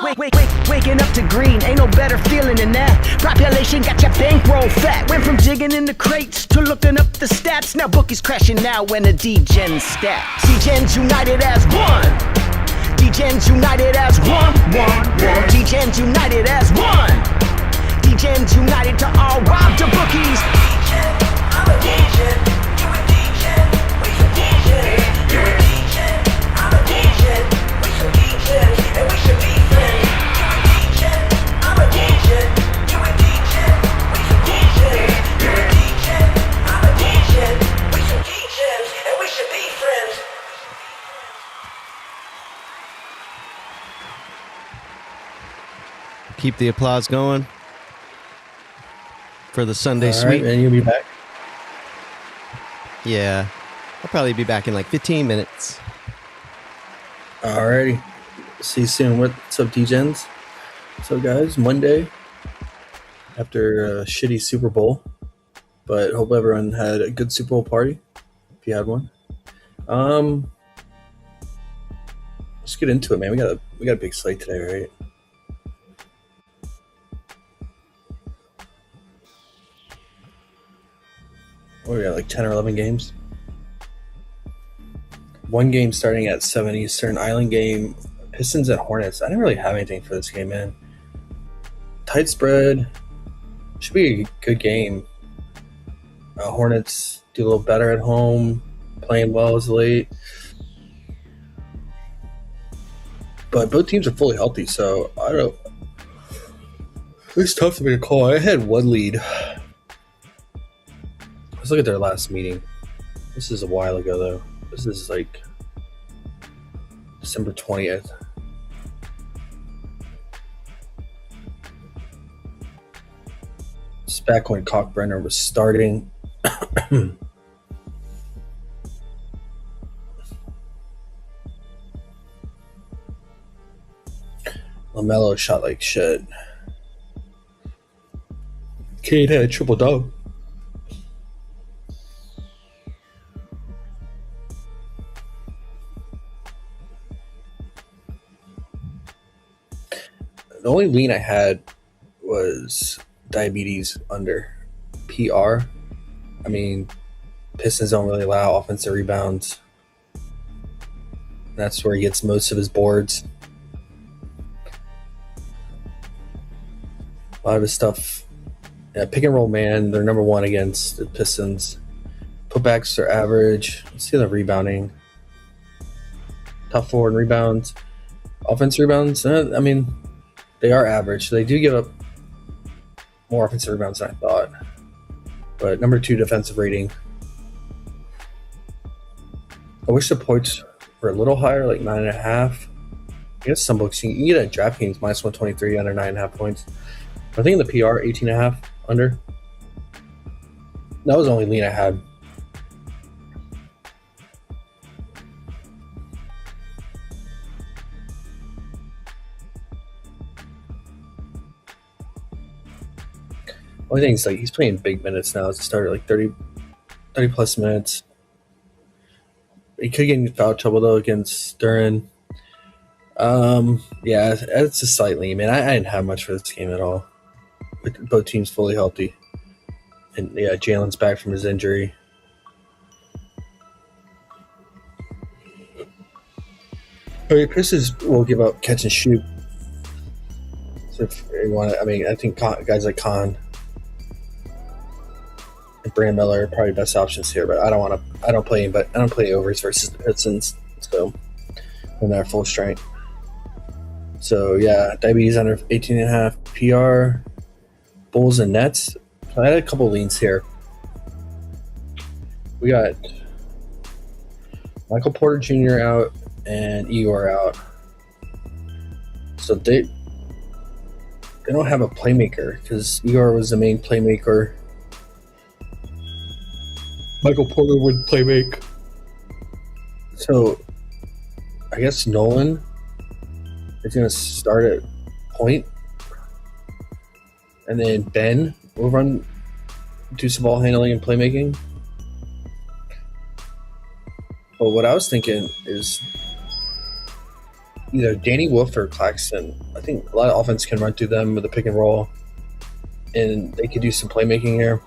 Waking up to green, ain't no better feeling than that. Population got your bankroll fat. Went from digging in the crates to looking up the stats. Now bookies crashing now when the Degens stat. Degens united as one. Degens united as one. Degens united as one. Degens united to all rob the bookies. I'm a Degen, you a Degen, we some Degens. You a Degen, I'm a Degen, we some Degens, and we should be friends. You a Degen, I'm a Degen, you a Degen, we some Degens. You a Degen, I'm a Degen, we some Degens, and we should be friends. Keep the applause going for the Sunday All Suite. right, and you'll be back. Yeah, I'll probably be back in like 15 minutes. Alrighty. See you soon. What's up, Degens? What's up, guys? Monday after a shitty Super Bowl, but hope everyone had a good Super Bowl party if you had one. Let's get into it, man. We got a big slate today, right? What we got, like 10 or 11 games? One game starting at 7 Eastern, Island game, Pistons at Hornets. I didn't really have anything for this game, man. Tight spread. Should be a good game. Hornets do a little better at home, playing well as late. But both teams are fully healthy, so I don't know. It's tough to make a call. I had one lead. Let's look at their last meeting. This is a while ago, though. This is like December 20th. It's back when Cockbrenner was starting. LaMelo shot like shit. Cade had a triple-double. The only lean I had was diabetes under PR. I mean, Pistons don't really allow offensive rebounds. That's where he gets most of his boards. A lot of his stuff. Yeah, pick and roll, man. They're number one against the Pistons. Putbacks are average. Let's see the rebounding. Top four in rebounds. Offensive rebounds, I mean, they are average. They do give up more offensive rebounds than I thought. But number 2 defensive rating. I wish the points were a little higher, like 9.5. I guess some books you can get at DraftKings minus 123 under 9.5 points. I think in the PR 18.5 under. That was the only lean I had. Only thing is, like, he's playing big minutes now. It's a starter, like 30 plus minutes. He could get in foul trouble though against Duran. Yeah, it's a slight lean, man. I didn't have much for this game at all. With both teams fully healthy, and yeah, Jalen's back from his injury. I mean, Pistons will give up catch and shoot. So if you want to, I mean, I think guys like Khan and Brandon Miller are probably best options here, but I don't play overs versus the Pistons, so when they're full strength. So yeah, diabetes under 18.5 PR, Bulls and Nets. I had a couple leans here. We got Michael Porter Jr. out and Igor out. So they don't have a playmaker because Igor was the main playmaker. Michael Porter would playmake. So I guess Nolan is going to start at point. And then Ben will do some ball handling and playmaking. But what I was thinking is either Danny Wolf or Claxton. I think a lot of offense can run through them with a pick and roll, and they could do some playmaking here.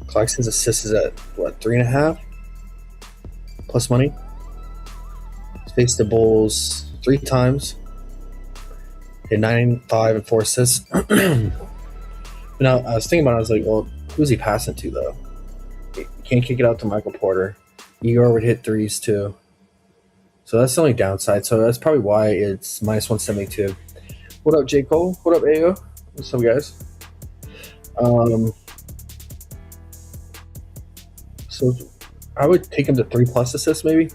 Claxton's assist is at what, 3.5 plus money. He's faced the Bulls 3 times. He had 9, 5, and 4 assists. Now I was thinking about it. I was like, well, who's he passing to though? He can't kick it out to Michael Porter. Igor would hit threes too. So that's the only downside. So that's probably why it's minus 172. What up, J. Cole? What up, Ayo? What's up, guys? So I would take him to 3+ assists maybe.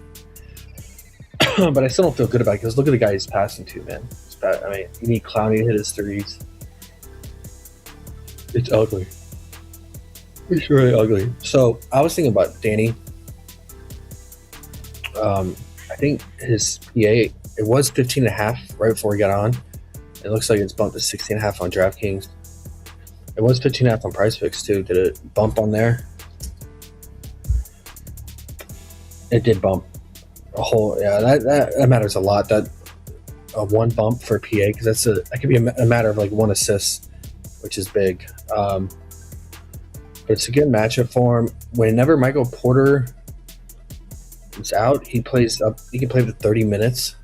But I still don't feel good about it because look at the guy he's passing to, man. It's bad. I mean, you need Clowney to hit his threes. It's ugly. It's really ugly. So I was thinking about Danny. I think his PA, it was 15.5 right before he got on. It looks like it's bumped to 16.5 on DraftKings. It was 15.5 on PrizePicks too. Did it bump on there? It did bump a whole. Yeah, that matters a lot. That one bump for PA because that could be a matter of like 1 assist, which is big. But it's a good matchup for him. Whenever Michael Porter is out, he plays up. He can play for 30 minutes.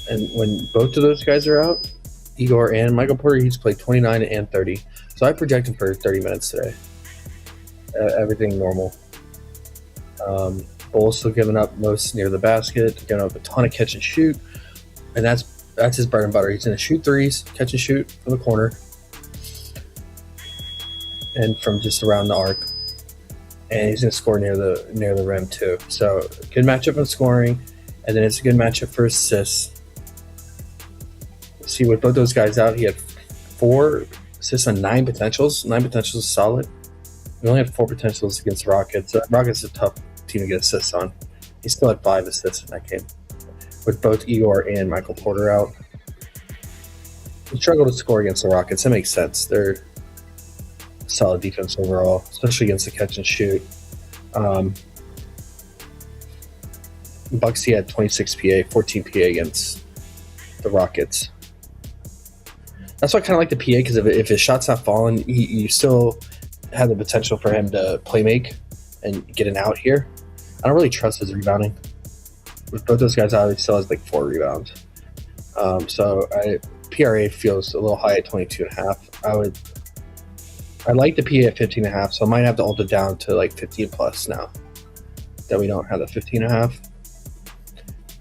And when both of those guys are out, Igor and Michael Porter, he's played 29 and 30. So I project him for 30 minutes today. Everything normal. Bulls still giving up most near the basket, giving up a ton of catch and shoot, and that's his bread and butter. He's going to shoot threes, catch and shoot from the corner, and from just around the arc. And he's going to score near the rim too. So good matchup on scoring, and then it's a good matchup for assists. See, with both those guys out, he had 4 assists on 9 potentials. 9 potentials is solid. We only had 4 potentials against the Rockets. Rockets is a tough team to get assists on. He still had 5 assists in that game. With both Igor and Michael Porter out. He struggled to score against the Rockets. That makes sense. They're solid defense overall, especially against the catch and shoot. Bucks, he had 26 PA, 14 PA against the Rockets. That's why I kind of like the PA because if his shot's not falling, you still have the potential for him to play make and get an out here. I don't really trust his rebounding. With both those guys out, he still has like 4 rebounds. So PRA feels a little high at 22.5. I like the PA at 15.5, so I might have to alt it down to like 15 plus now that we don't have the 15.5.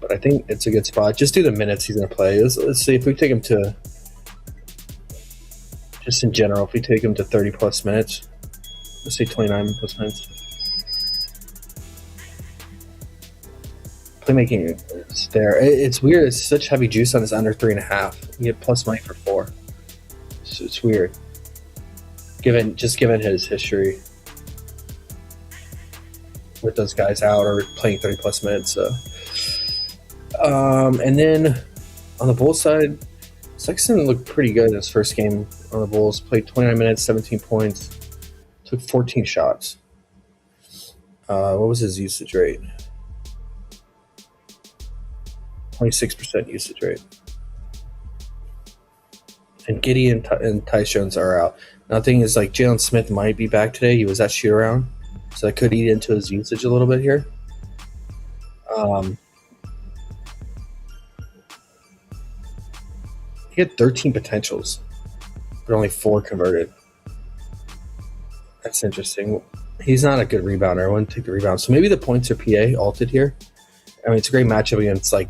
But I think it's a good spot. Just do the minutes he's going to play. Let's see if we take him to, just in general, if we take him to 30 plus minutes, let's say 29 plus minutes. Playmaking is there. It's weird. It's such heavy juice on his under 3.5. You get plus money for 4. So it's weird. Given his history with those guys out or playing 30 plus minutes. So. And then on the Bulls side, Sexton looked pretty good in his first game on the Bulls. Played 29 minutes, 17 points, took 14 shots. What was his usage rate? 26% usage rate. And Giddey and Tyus Jones are out. Now, the thing is, like, Jalen Smith might be back today. He was at shoot around, so that could eat into his usage a little bit here. He had 13 potentials, but only 4 converted. That's interesting. He's not a good rebounder. I wouldn't take the rebound. So maybe the points are PA altered here. I mean, it's a great matchup against, like,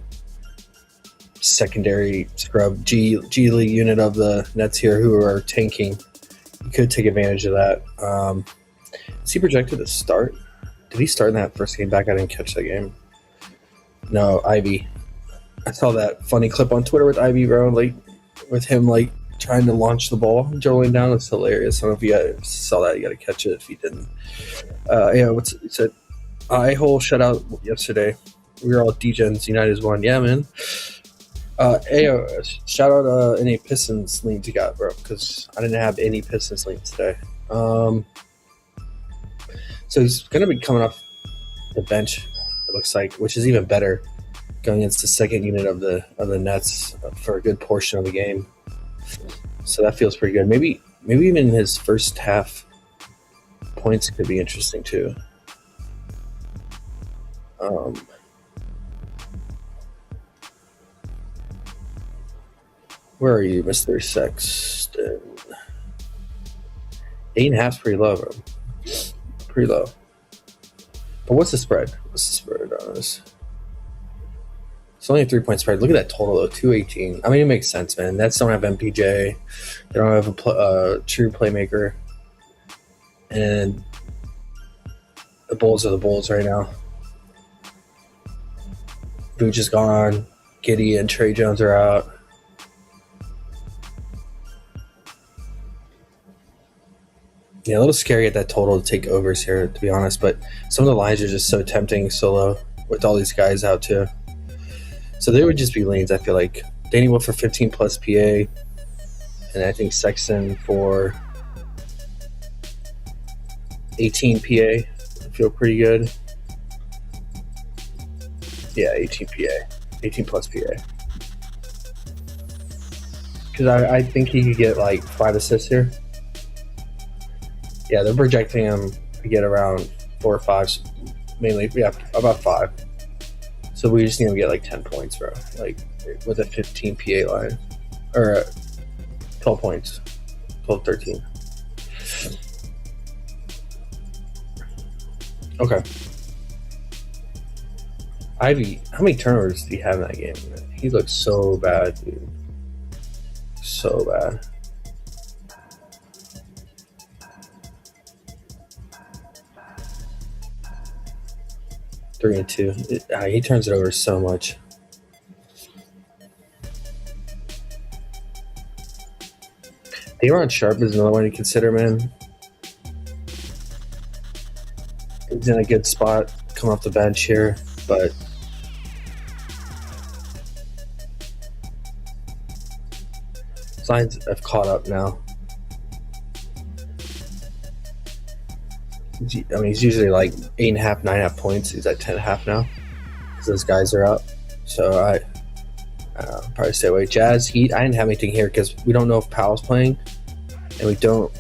secondary scrub G League unit of the Nets here who are tanking. You could take advantage of that. Is he projected to start? Did he start in that first game back? I didn't catch that game. No, Ivy. I saw that funny clip on Twitter with Ivy, bro, like with him like trying to launch the ball, dribbling down. It's hilarious. I don't know if you guys saw that. You got to catch it if you didn't. Yeah, what's it said? I-hole shutout yesterday. We were all Degens. United is one. Yeah, man. Shout out any Pistons leans you got, bro, because I didn't have any Pistons leans today. So he's going to be coming off the bench, it looks like, which is even better going against the second unit of the Nets for a good portion of the game. So that feels pretty good. Maybe even his first half points could be interesting too. Where are you, Mr. Sexton? 8.5 is pretty low, bro. Pretty low. But what's the spread? What's the spread on this? It's only a 3-point spread. Look at that total, though. 218. I mean, it makes sense, man. Nets don't have MPJ. They don't have a true playmaker. And the Bulls are the Bulls right now. Vooch is gone. Giddey and Trey Jones are out. Yeah, a little scary at that total to take overs here, to be honest. But some of the lines are just so tempting solo with all these guys out, too. So they would just be leans, I feel like. Danny Wolf for 15 plus PA. And I think Sexton for 18 PA. I feel pretty good. Yeah, 18 PA. 18 plus PA. Because I think he could get like 5 assists here. Yeah, they're projecting him to get around 4 or 5. Mainly, yeah, about 5. So we just need to get like 10 points, bro. Like with a 15 PA line. Or 12 points. 12, 13. Okay. Ivy, how many turnovers did he have in that game? He looked so bad, dude. So bad. Three and two. He turns it over so much. Aaron Sharp is another one to consider, man. He's in a good spot coming off the bench here, but signs have caught up now. I mean, he's usually like 8.5, 9.5 points. He's at 10.5 now because those guys are up. So I probably stay away. Jazz, Heat. I didn't have anything here because we don't know if Powell's playing, and we don't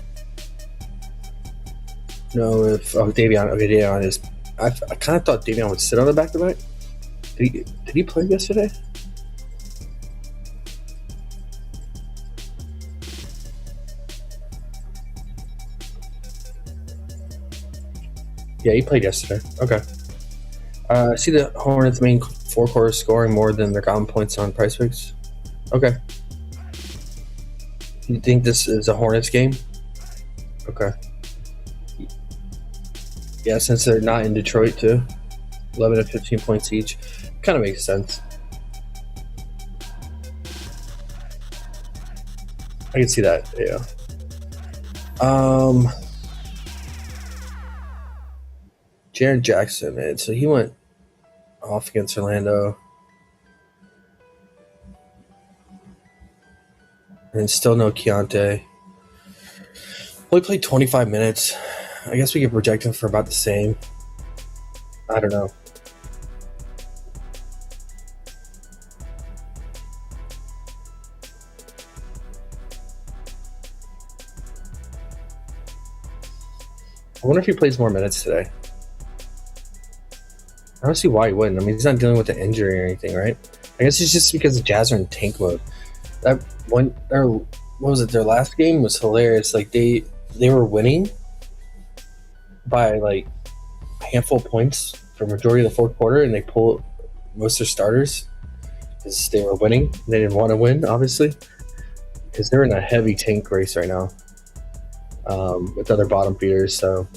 know if Davion. Okay, Davion is. I kind of thought Davion would sit on the back-to-back. Did he play yesterday? Yeah, he played yesterday. Okay. See the Hornets' main 4 quarters scoring more than their common points on PrizePicks? Okay. You think this is a Hornets game? Okay. Yeah, since they're not in Detroit, too. 11 to 15 points each. Kind of makes sense. I can see that, yeah. Jaren Jackson, man. So he went off against Orlando. And still no Keontae. Only played 25 minutes. I guess we could project him for about the same. I don't know. I wonder if he plays more minutes today. I don't see why he wouldn't. I mean, he's not dealing with an injury or anything, right? I guess it's just because the Jazz are in tank mode. That one, what was it? Their last game was hilarious. Like they were winning by like a handful of points for majority of the fourth quarter, and they pulled most of their starters because they were winning. They didn't want to win, obviously, because they're in a heavy tank race right now with other bottom feeders. So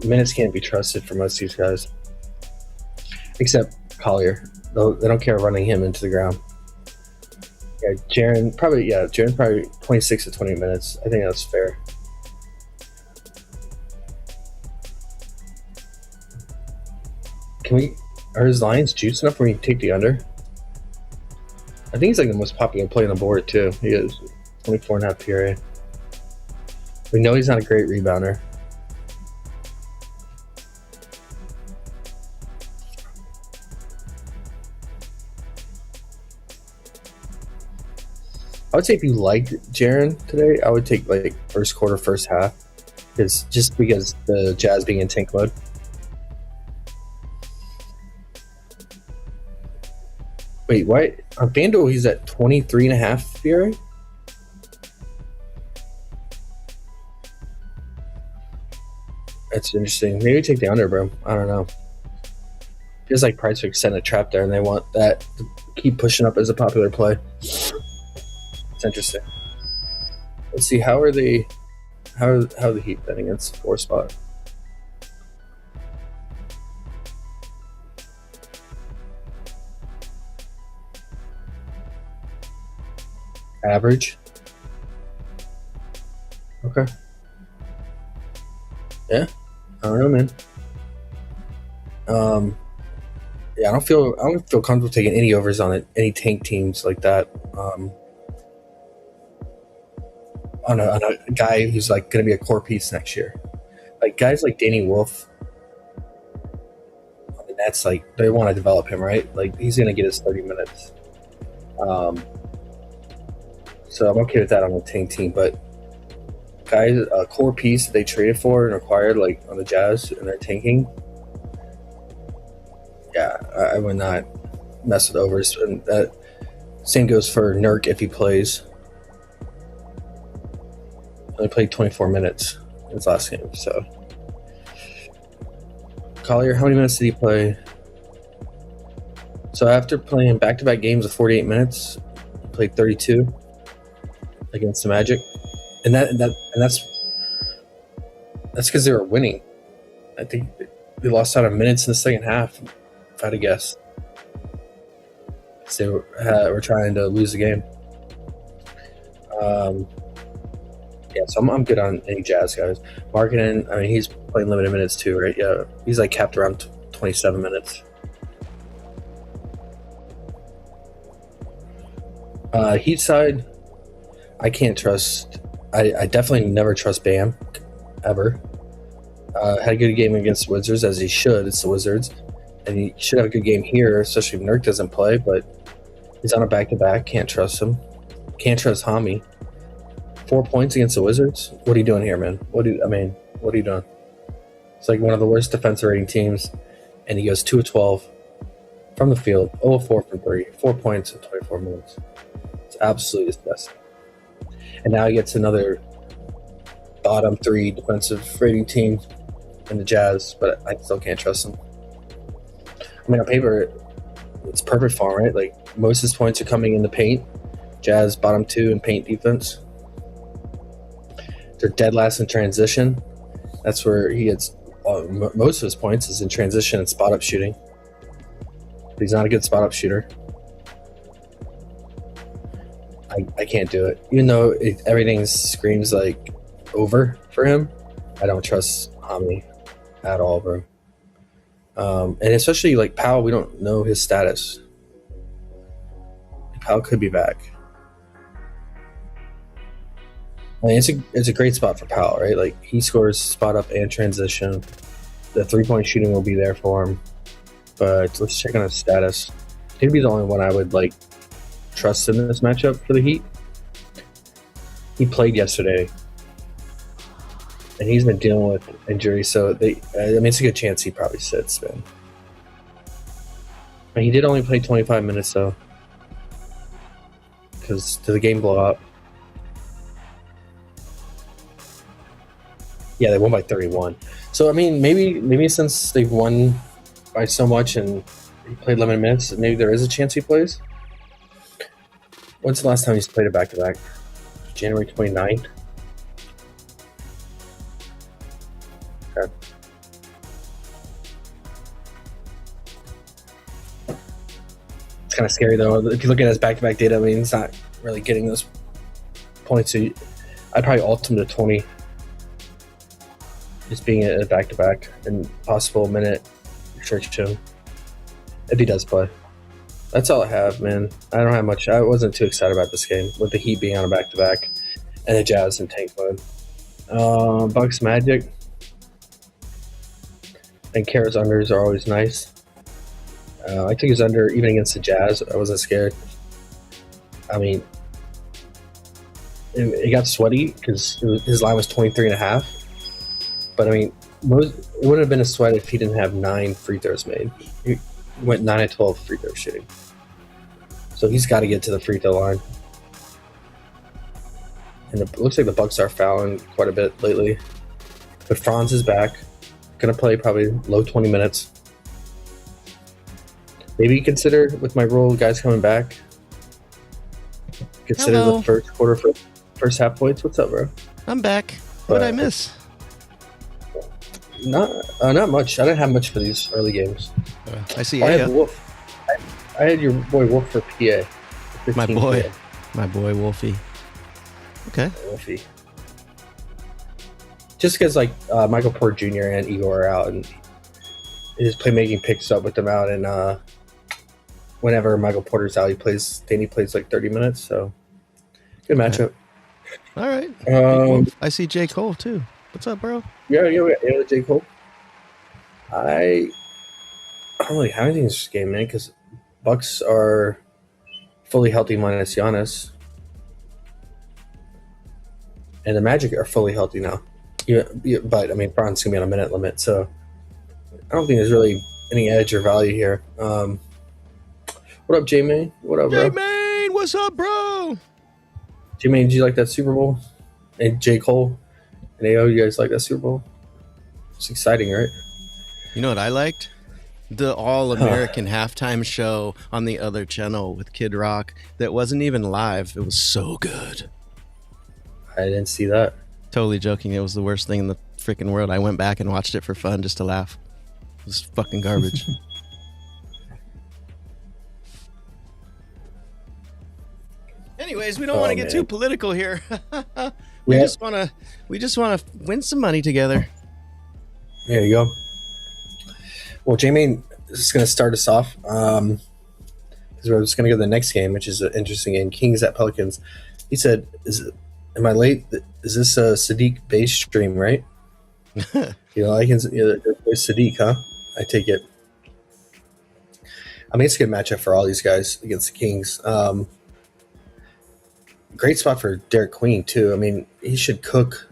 minutes can't be trusted for most of these guys, except Collier. They don't care running him into the ground. Yeah, Jaren probably 26 to 20 minutes. I think that's fair. Are his lines juiced enough where we can take the under? I think he's like the most popular play on the board too. He is 24.5 PRA. We know he's not a great rebounder. I would say if you liked Jaren today, I would take like first quarter, first half. It's just because the Jazz being in tank mode. Wait, what? On FanDuel, he's at 23.5 PRA? That's interesting. Maybe take the under, bro. I don't know. Feels like PrizePicks setting a trap there, and they want that to keep pushing up as a popular play. It's interesting. Let's see, how are the Heat betting against 4 spot? Average. Okay. Yeah. I don't know, man. Yeah, I don't feel comfortable taking any overs on it, any tank teams like that. On a guy who's like going to be a core piece next year, like guys like Danny Wolf. And that's like they want to develop him, right? Like he's going to get his 30 minutes. So I'm okay with that on a tank team, but guys, a core piece that they traded for and acquired, like on the Jazz, and they're tanking. Yeah, I would not mess with overs, and that same goes for Nurk if he plays. Only played 24 minutes in his last game, so. Collier, how many minutes did he play? So after playing back-to-back games of 48 minutes, he played 32 against the Magic, and that's because they were winning. I think they lost out on minutes in the second half, if I had to guess. They were trying to lose the game. Yeah, so I'm good on any Jazz guys. Marketing, I mean, he's playing limited minutes too, right? Yeah, he's like capped around 27 minutes. Heat side, I can't trust. I definitely never trust Bam, ever. Had a good game against the Wizards, as he should. It's the Wizards. And he should have a good game here, especially if Nurk doesn't play, but he's on a back-to-back. Can't trust him. Can't trust Hami. 4 points against the Wizards? What are you doing here, man? What are you doing? It's like one of the worst defensive rating teams, and he goes 2 of 12 from the field, 0 of 4 from 3, 4 points in 24 minutes. It's absolutely disgusting. And now he gets another bottom 3 defensive rating team in the Jazz, but I still can't trust him. I mean, on paper, it's perfect for him, right? Like, most of his points are coming in the paint. Jazz bottom 2 in paint defense. They're dead last in transition. That's where he gets most of his points is in transition and spot-up shooting. But he's not a good spot-up shooter. I can't do it. Even though everything screams like over for him, I don't trust Hami at all, bro. And especially like Powell, we don't know his status. Powell could be back. I mean, it's a great spot for Powell, right? Like he scores spot up and transition. The 3-point shooting will be there for him. But let's check on his status. He'd be the only one I would like trust in this matchup for the Heat. He played yesterday, and he's been dealing with injury, so I mean, it's a good chance he probably sits, man. And he did only play 25 minutes though, because did the game blow up? Yeah, they won by 31. So I mean, maybe since they've won by so much and he played 11 minutes, maybe there is a chance he plays. When's the last time he's played a back-to-back? January 29th? Okay. It's kind of scary, though. If you look at his back-to-back data, I mean, he's not really getting those points. So I'd probably alt him to 20. Just being a back-to-back and possible minute restriction if he does play. That's all I have, man. I don't have much. I wasn't too excited about this game with the Heat being on a back-to-back and the Jazz in tank mode. Bucks Magic. And Kara's unders are always nice. I took his under even against the Jazz. I wasn't scared. I mean, it got sweaty because his line was 23.5. But I mean, it wouldn't have been a sweat if he didn't have 9 free throws made. He went 9 of 12 free throw shooting. So he's got to get to the free throw line. And it looks like the Bucks are fouling quite a bit lately. But Franz is back. Going to play probably low 20 minutes. Maybe consider, with my rule, guys coming back, consider Hello. the first quarter, first half points. What's up, bro? I'm back. What did I miss? Not much. I didn't have much for these early games. I see. I had Wolf. I had your boy Wolf for PA. My boy. PA. My boy Wolfie. Okay. Wolfie. Just because Michael Porter Jr. and Igor are out, and his playmaking picks up with them out, and whenever Michael Porter's out, Danny plays like 30 minutes. So good matchup. All right. I see J. Cole too. What's up, bro? Yeah, J. Cole. I don't really have anything in this game, man, because Bucks are fully healthy minus Giannis. And the Magic are fully healthy now. But, I mean, Bron's going to be on a minute limit, so I don't think there's really any edge or value here. What up, J-Main? What up, bro? J-Main, what's up, bro? J-Main, did you like that Super Bowl? And J. Cole and AO, you guys like that Super Bowl? It's exciting, right? You know what I liked? The All-American halftime show on the other channel with Kid Rock that wasn't even live. It was so good. I didn't see that. Totally joking. It was the worst thing in the freaking world. I went back and watched it for fun just to laugh. It was fucking garbage. Anyways, we don't want to get too political here. We just want to win some money together. There you go. Well, J-Main is going to start us off. Because we're just going to go to the next game, which is an interesting game. Kings at Pelicans. He said, am I late? Is this a Sadiq base stream, right? Sadiq, huh? I take it. I mean, it's a good matchup for all these guys against the Kings. Great spot for Derek Queen, too. I mean, he should cook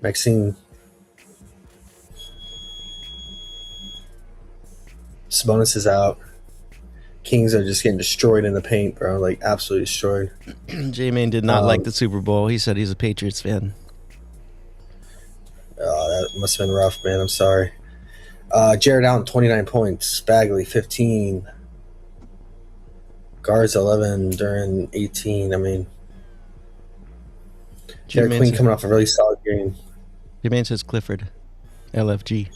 Maxime. Sabonis is out. Kings are just getting destroyed in the paint, bro. Like, absolutely destroyed. J-Main did not like the Super Bowl. He said he's a Patriots fan. Oh, that must have been rough, man. I'm sorry. Jared Allen, 29 points. Bagley, 15. Guards, 11. Duran, 18. I mean, Derek Queen coming off a really solid game. J-Main says Clifford. LFG.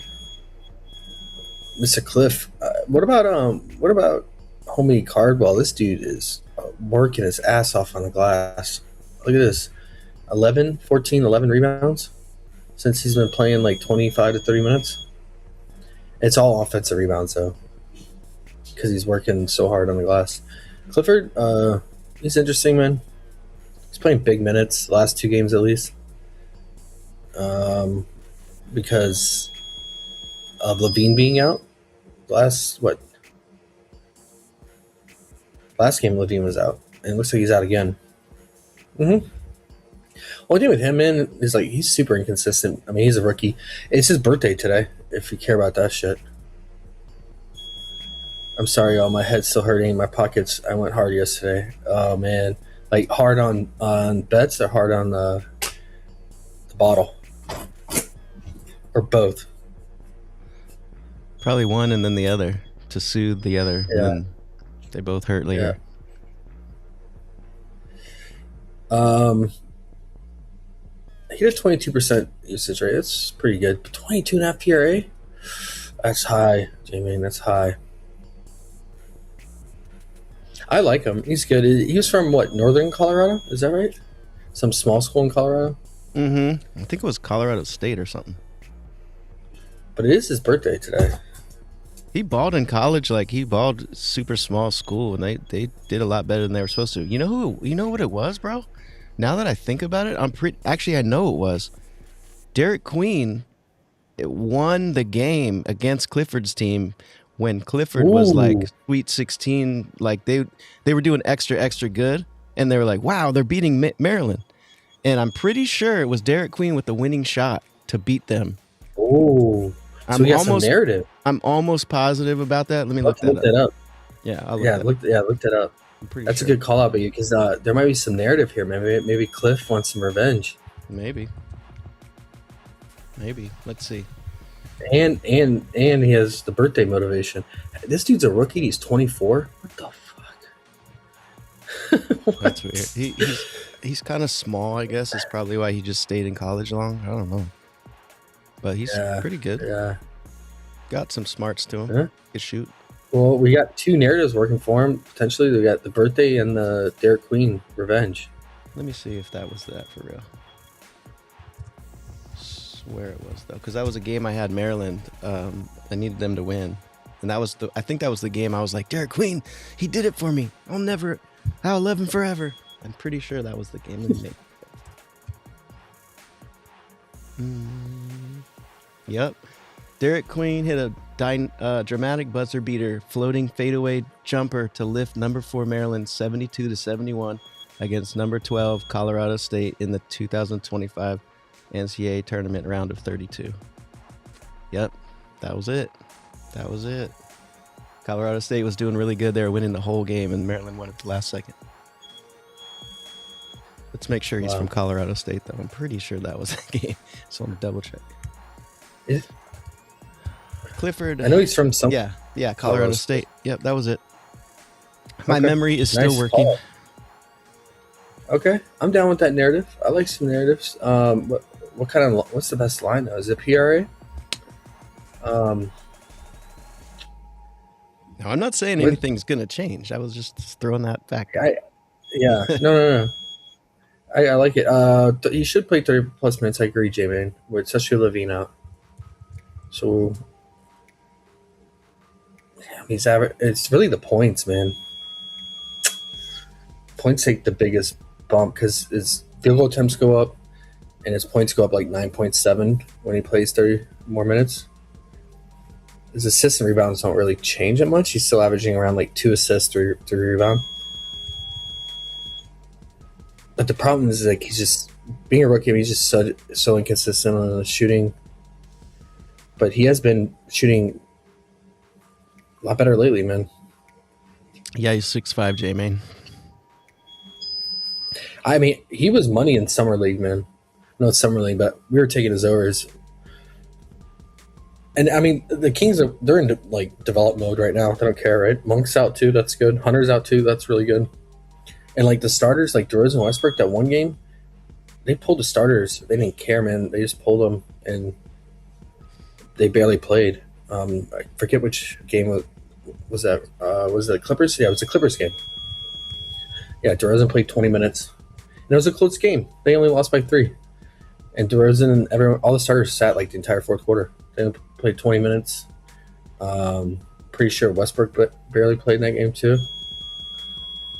Mr. Cliff. What about homie Cardwell? This dude is working his ass off on the glass. Look at this. 11 rebounds since he's been playing like 25 to 30 minutes. It's all offensive rebounds, though, because he's working so hard on the glass. Clifford, he's interesting, man. He's playing big minutes, the last 2 games at least, because of Levine being out. Last game Levine was out, and it looks like he's out again. Only thing with him, man, is like he's super inconsistent. I mean, he's a rookie. It's his birthday today, if you care about that shit. I'm sorry, y'all. My head's still hurting. My pockets. I went hard yesterday. Oh man, like hard on bets or hard on the bottle, or both. Probably one and then the other to soothe the other. Yeah. And then they both hurt later. Yeah. He had 22% usage rate. That's pretty good. But 22.5 PRA? That's high, J-Main. That's high. I like him. He's good. He was from what, Northern Colorado? Is that right? Some small school in Colorado? Mm-hmm. I think it was Colorado State or something. But it is his birthday today. He balled in college, like he balled super small school, and they did a lot better than they were supposed to. You know what it was, bro? Now that I think about it, I know it was. Derek Queen won the game against Clifford's team when Clifford was like Sweet 16, like they were doing extra good, and they were like, wow, they're beating Maryland. And I'm pretty sure it was Derek Queen with the winning shot to beat them. Oh, so we got some narrative. I'm almost positive about that. Let me look that up. Yeah, I'll look that up. That's a good call out, but because there might be some narrative here. Maybe Cliff wants some revenge. Maybe. Let's see. And he has the birthday motivation. This dude's a rookie. He's 24. What the fuck? That's weird. He's kind of small, I guess. Is probably why he just stayed in college long. I don't know. But he's pretty good. Yeah. Got some smarts to him. Yeah. Could shoot. Well, we got two narratives working for him. Potentially, we got the birthday and the Derek Queen revenge. Let me see if that was that for real. Swear it was though, because that was a game I had Maryland. I needed them to win, and I think that was the game I was like, Derek Queen, he did it for me. I'll love him forever. I'm pretty sure that was the game of the Yep. Derek Queen hit a dramatic buzzer beater, floating fadeaway jumper to lift number 4 Maryland 72-71 against number 12 Colorado State in the 2025 NCAA tournament round of 32. Yep, that was it. Colorado State was doing really good. They were winning the whole game, and Maryland won at the last second. Let's make sure he's from Colorado State, though. I'm pretty sure that was that game, so I'm going to double check. Clifford. I know he's from some. Yeah, Colorado State. Yep, that was it. My memory is still working. Call. Okay, I'm down with that narrative. I like some narratives. What's the best line though? Is it PRA? No, I'm not saying anything's gonna change. I was just throwing that back. No. I like it. He should play 30 plus minutes. I agree, J-Man, with especially Levine out. So he's average. It's really the points, man. Points take the biggest bump because his field goal attempts go up and his points go up like 9.7 when he plays 30 more minutes. His assists and rebounds don't really change that much. He's still averaging around like 2 assists, 3 rebounds. But the problem is like he's just being a rookie. He's just so inconsistent on the shooting. But he has been shooting a lot better lately, man. Yeah, he's 6'5", J-Man. I mean, he was money in Summer League, man. No, it's Summer League, but we were taking his overs. And I mean, the Kings they're in like develop mode right now. They don't care, right? Monk's out too. That's good. Hunter's out too. That's really good. And like the starters, like DeRozan and Westbrook, that one game, they pulled the starters. They didn't care, man. They just pulled them, and they barely played. I forget which game was that. Was it the Clippers? Yeah, it was the Clippers game. Yeah, DeRozan played 20 minutes. And it was a close game. They only lost by 3. And DeRozan and all the starters sat like the entire fourth quarter. They played 20 minutes. Pretty sure Westbrook barely played in that game too.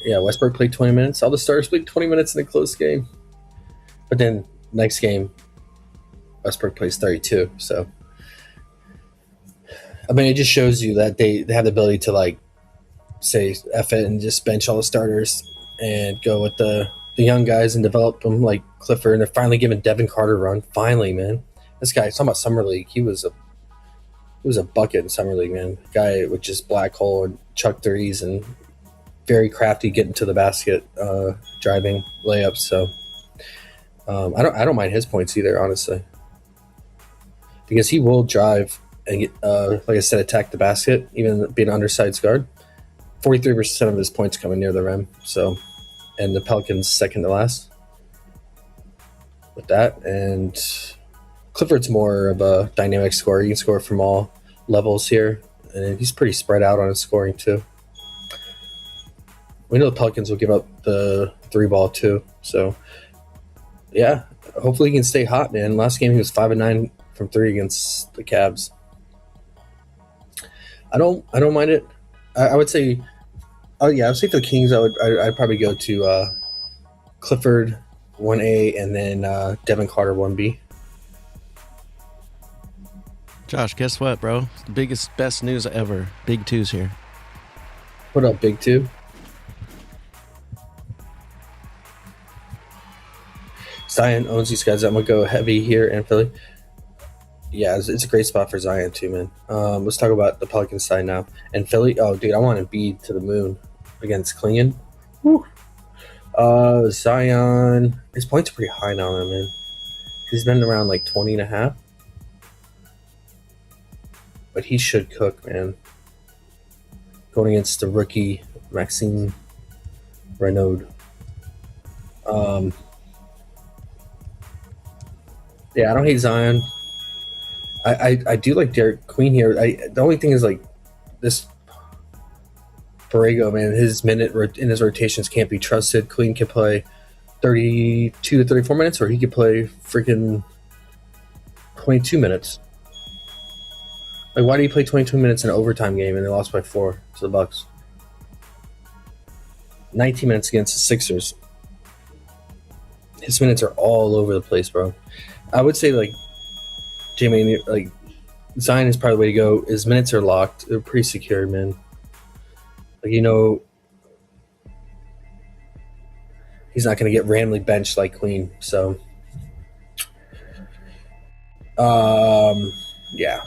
Yeah, Westbrook played 20 minutes. All the starters played 20 minutes in a close game. But then next game, Westbrook plays 32. So, I mean, it just shows you that they have the ability to like say F it and just bench all the starters and go with the young guys and develop them like Clifford. And they're finally giving Devin Carter a run. Finally, man. This guy, talking about Summer League, he was a bucket in Summer League, man. Guy with just black hole and chuck threes and very crafty getting to the basket, driving layups. So I don't mind his points either, honestly, because he will drive and get, like I said, attack the basket, even being an undersized guard. 43% of his points coming near the rim. So, and the Pelicans second to last with that. And Clifford's more of a dynamic scorer. He can score from all levels here, and he's pretty spread out on his scoring too. We know the Pelicans will give up the 3-ball too. So, yeah, hopefully he can stay hot, man. Last game he was 5-9 from 3 against the Cavs. I don't mind it. I would say, for the Kings, I'd probably go to Clifford 1A and then Devin Carter 1B. Josh, guess what, bro? The biggest, best news ever. Big Two's here. What up, Big Two? Zion owns these guys. I'm gonna go heavy here in Philly. Yeah, it's a great spot for Zion too, man. Let's talk about the Pelicans side now. And Philly, oh dude, I want Embiid to the moon against Klingon. Woo. Zion, his points are pretty high now, man. He's been around like 20 and a half. But he should cook, man. Going against the rookie Maxime Renaud. Yeah, I don't hate Zion. I do like Derek Queen here. The only thing is like this Borrego, man, his minute in his rotations can't be trusted. Queen can play 32 to 34 minutes, or he could play freaking 22 minutes. Like, why do you play 22 minutes in an overtime game and they lost by 4 to the Bucks? 19 minutes against the Sixers. His minutes are all over the place, bro. I would say like Jamie, like Zion is probably the way to go. His minutes are locked. They're pretty secure, man. Like, you know, he's not going to get randomly benched like Queen. So, yeah.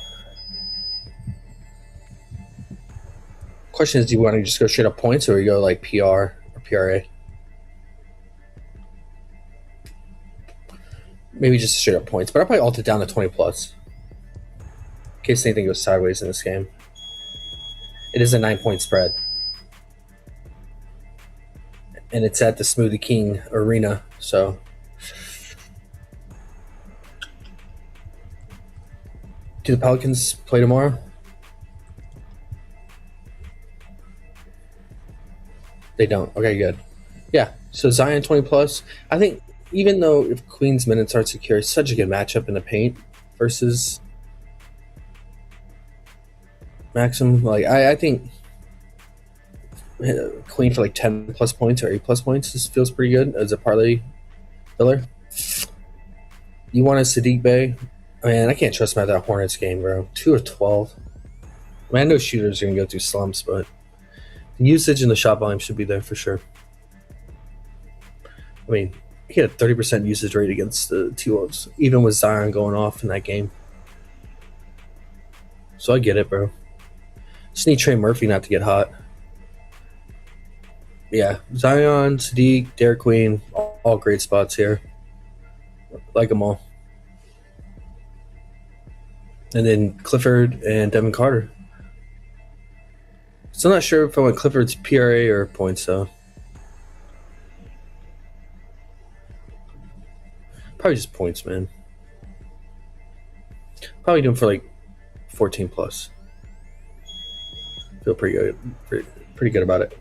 Question is, do you want to just go straight up points, or you go like PR or PRA? Maybe just straight up points, but I'll probably alt it down to 20 plus in case anything goes sideways in this game. It is a 9-point spread, and it's at the Smoothie King Arena. So, do the Pelicans play tomorrow? They don't. Okay, good. Yeah. So Zion 20 plus. I think even though if Queen's minutes aren't secure, it's such a good matchup in the paint versus Maxim. Like I think Queen for like 10 plus points or 8 plus points just feels pretty good as a parlay filler. You want a Sadiq Bey? Man, I can't trust him at that Hornets game, bro. 2 of 12. I mean, I know shooters are gonna go through slumps, but the usage and the shot volume should be there for sure. I mean, he had a 30% usage rate against the T-Wolves, even with Zion going off in that game. So I get it, bro. Just need Trey Murphy not to get hot. Yeah, Zion, Sadiq, Derek Queen, all great spots here. Like them all. And then Clifford and Devin Carter. Still not sure if I want Clifford's PRA or points, though. Probably just points, man. Probably doing for like 14 plus. Feel pretty good. Pretty good about it.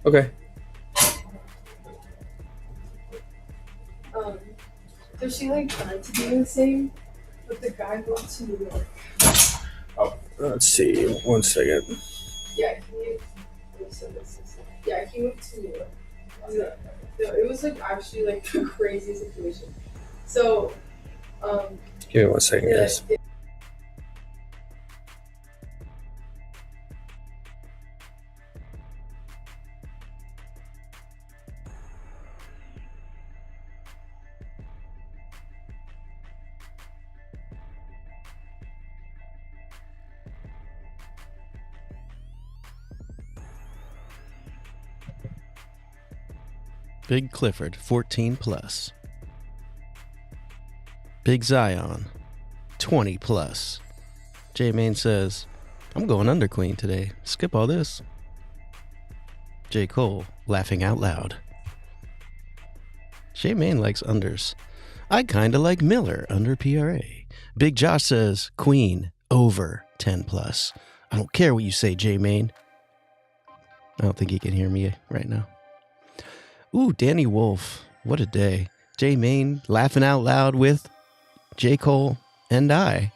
Okay. Does she like plan to do the same? But the guy wants to New York. Oh, let's see. 1 second. Yeah, he moved to New York. No, it was like actually like a crazy situation. So, Give me 1 second, guys. Big Clifford, 14 plus. Big Zion, 20 plus. J Main says, I'm going under Queen today. Skip all this. J Cole, laughing out loud. J Main likes unders. I kinda like Miller under PRA. Big Josh says, Queen, over 10 plus. I don't care what you say, J Main. I don't think he can hear me right now. Ooh, Danny Wolf. What a day. J Main laughing out loud with J. Cole and I.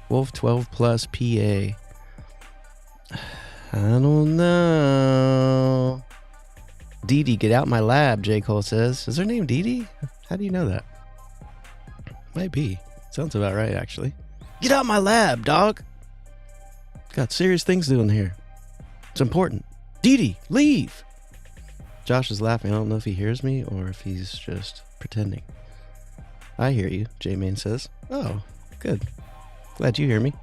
Wolf 12 plus PA. I don't know. Dee Dee, get out my lab, J. Cole says. Is her name Dee Dee? How do you know that? Might be. Sounds about right, actually. Get out my lab, dog. Got serious things doing here. It's important. Dee Dee, leave. Josh is laughing. I don't know if he hears me or if he's just pretending. I hear you, J-Main says. Oh, good. Glad you hear me.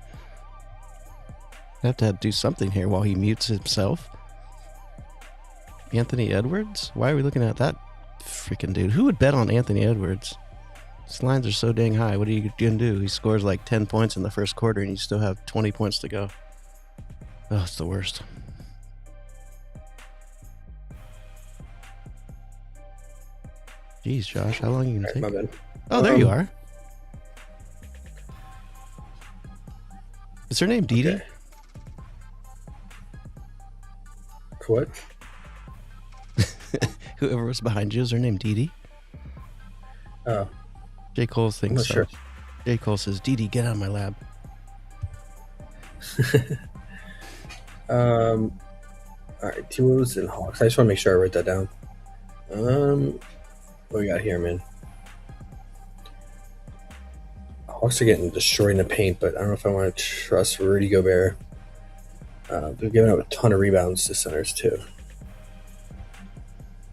I have to do something here while he mutes himself. Anthony Edwards? Why are we looking at that freaking dude? Who would bet on Anthony Edwards? His lines are so dang high. What are you going to do? He scores like 10 points in the first quarter and you still have 20 points to go. Oh, it's the worst. Jeez, Josh, how long are you going to take? My bad. Oh, there you are. Is her name Dee Dee? Okay. What? Whoever was behind you, is her name Dee Dee? Oh, J. Cole thinks I'm not so. sure. J. Cole says, Dee Dee, get out of my lab. All right, T-Wolves and Hawks. I just want to make sure I write that down. What we got here, man? Hawks are getting destroyed in the paint, but I don't know if I want to trust Rudy Gobert. They're giving up a ton of rebounds to centers, too.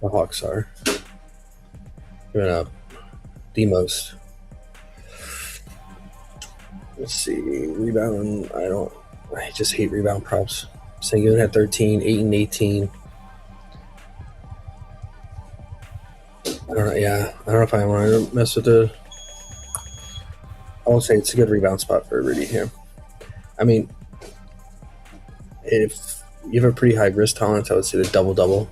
The Hawks are giving up the most. Let's see. Rebound. I just hate rebound props. Sengun had 13, 8 and 18. I don't know. Yeah, I don't know if I want to mess with the. I will say it's a good rebound spot for Rudy here. I mean, if you have a pretty high risk tolerance, I would say the double-double.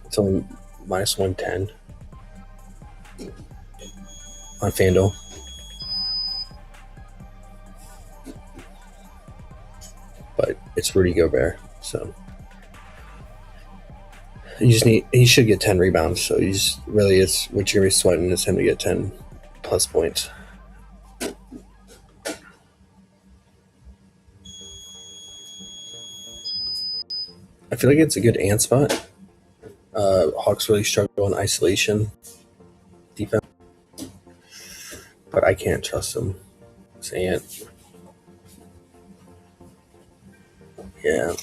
It's only minus 110 on FanDuel. But it's Rudy Gobert, so he should get 10 rebounds. So it's what you're gonna be sweating is him to get 10 plus points. I feel like it's a good ant spot. Hawks really struggle in isolation defense, but I can't trust them. It's ant. Yeah.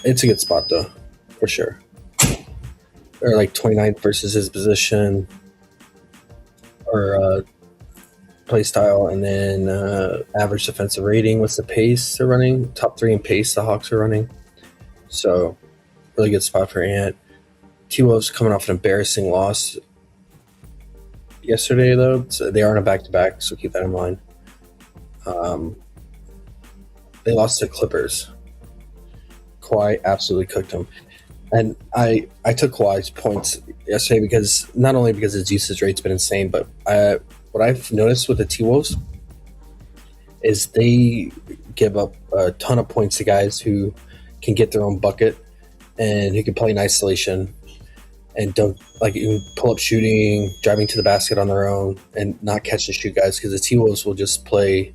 It's a good spot, though, for sure. Or like 29th versus his position or play style, and then average defensive rating. What's the pace they're running? Top 3 in pace the Hawks are running. So, really good spot for Ant. T-Wolves coming off an embarrassing loss yesterday, though. So they are on a back-to-back, so keep that in mind. They lost to Clippers. Kawhi absolutely cooked them. And I took Kawhi's points yesterday because not only because his usage rate's been insane, but what I've noticed with the T-Wolves is they give up a ton of points to guys who can get their own bucket and who can play in isolation and don't like even pull up shooting, driving to the basket on their own, and not catch and shoot guys, because the T-Wolves will just play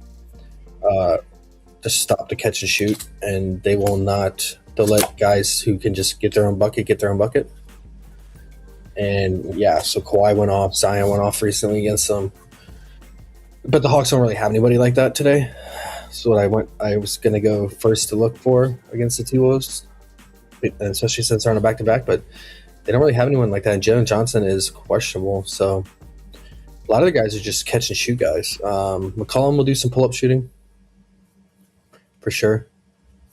just stop to catch and shoot, and they will not. They'll let guys who can just get their own bucket. And yeah, so Kawhi went off, Zion went off recently against them, but the Hawks don't really have anybody like that today. So I was gonna go first to look for against the T-Wolves, especially since they're on a back-to-back, but they don't really have anyone like that. And Jalen Johnson is questionable, so a lot of the guys are just catch and shoot guys. McCollum will do some pull-up shooting for sure,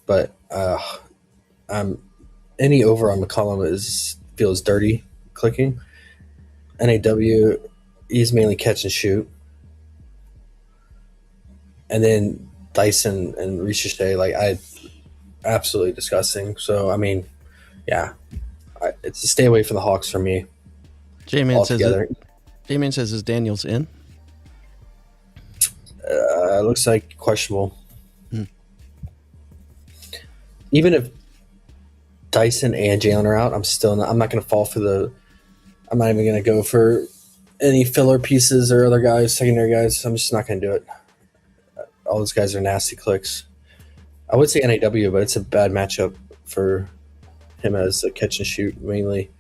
but any over on McCollum feels dirty clicking. NAW, he's mainly catch and shoot, and then Dyson and Ricochet, absolutely disgusting. So yeah, it's a stay away from the Hawks for me. J-Man says is Daniels in? Looks like questionable. Even if Dyson and Jalen are out, I'm not going to fall for I'm not even going to go for any filler pieces or other guys, secondary guys. I'm just not going to do it. All those guys are nasty clicks. I would say NAW, but it's a bad matchup for him as a catch and shoot mainly.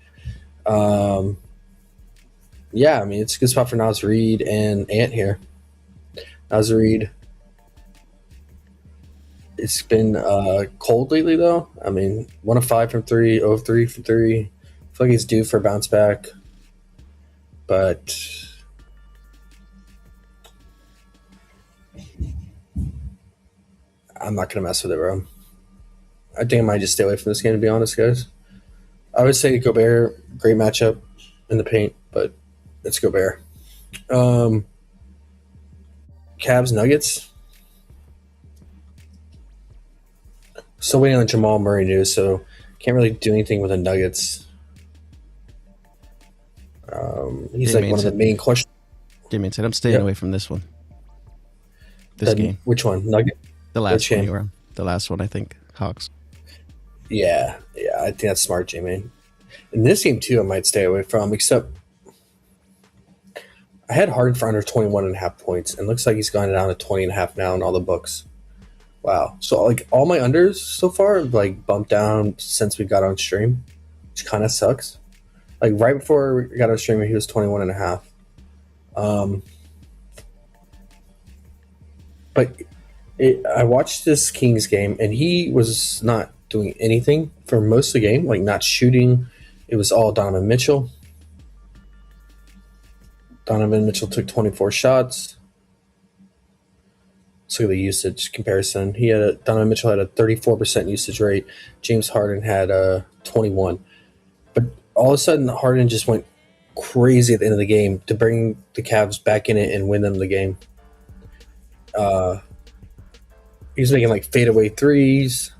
Yeah, it's a good spot for Naz Reid and Ant here. Naz Reid It's been cold lately, though. I mean, 1 of 5 from 3, 0 of 3 from 3. I feel like he's due for a bounce back. But I'm not going to mess with it, bro. I think I might just stay away from this game, to be honest, guys. I would say Gobert, great matchup in the paint, but it's Gobert. Cavs, Nuggets. Still waiting on Jamal Murray news, so can't really do anything with the Nuggets. He's like one of the main questions. Damian said, I'm staying away from this one. This game. Which one? Nugget? The last one you were on. The last one, I think. Hawks. Yeah, I think that's smart, J-Man. In this game, too, I might stay away from, except I had Harden for under 21.5 points, and looks like he's gone down to 20.5 now in all the books. Wow. So, like, all my unders so far have, like, bumped down since we got on stream, which kind of sucks. Like, right before we got on stream, he was 21.5. But I watched this Kings game, and he was not doing anything for most of the game, like not shooting. It was all Donovan Mitchell. Donovan Mitchell took 24 shots. Let's look at the usage comparison. Donovan Mitchell had a 34% usage rate. James Harden had a 21. But all of a sudden, Harden just went crazy at the end of the game to bring the Cavs back in it and win them the game. He was making like fadeaway threes,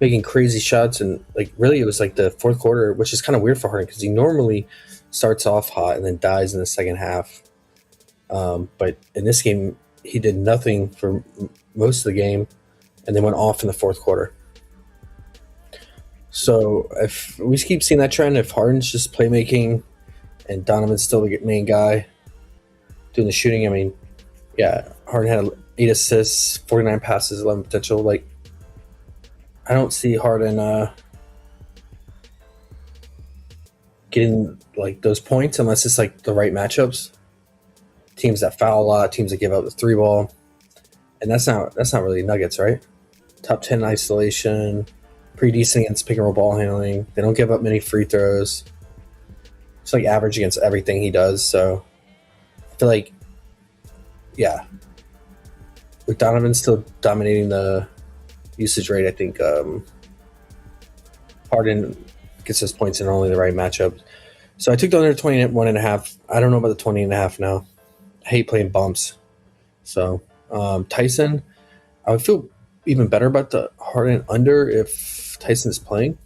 making crazy shots, and like really it was like the fourth quarter, which is kind of weird for Harden because he normally starts off hot and then dies in the second half. But in this game, he did nothing for most of the game and then went off in the fourth quarter. So if we keep seeing that trend, if Harden's just playmaking and Donovan's still the main guy doing the shooting, I mean, yeah, Harden had 8 assists, 49 passes, 11 potential. Like, I don't see Harden getting like those points unless it's like the right matchups. Teams that foul a lot, teams that give up the 3-ball, and that's not really Nuggets, right? Top 10 isolation, pretty decent against pick and roll ball handling. They don't give up many free throws. It's like average against everything he does. So I feel like, yeah, with Donovan still dominating the usage rate, I think Harden gets his points in only the right matchup. So I took the under 21.5. I don't know about the 20.5 now. I hate playing bumps. So Tyson, I would feel even better about the Harden under if Tyson is playing.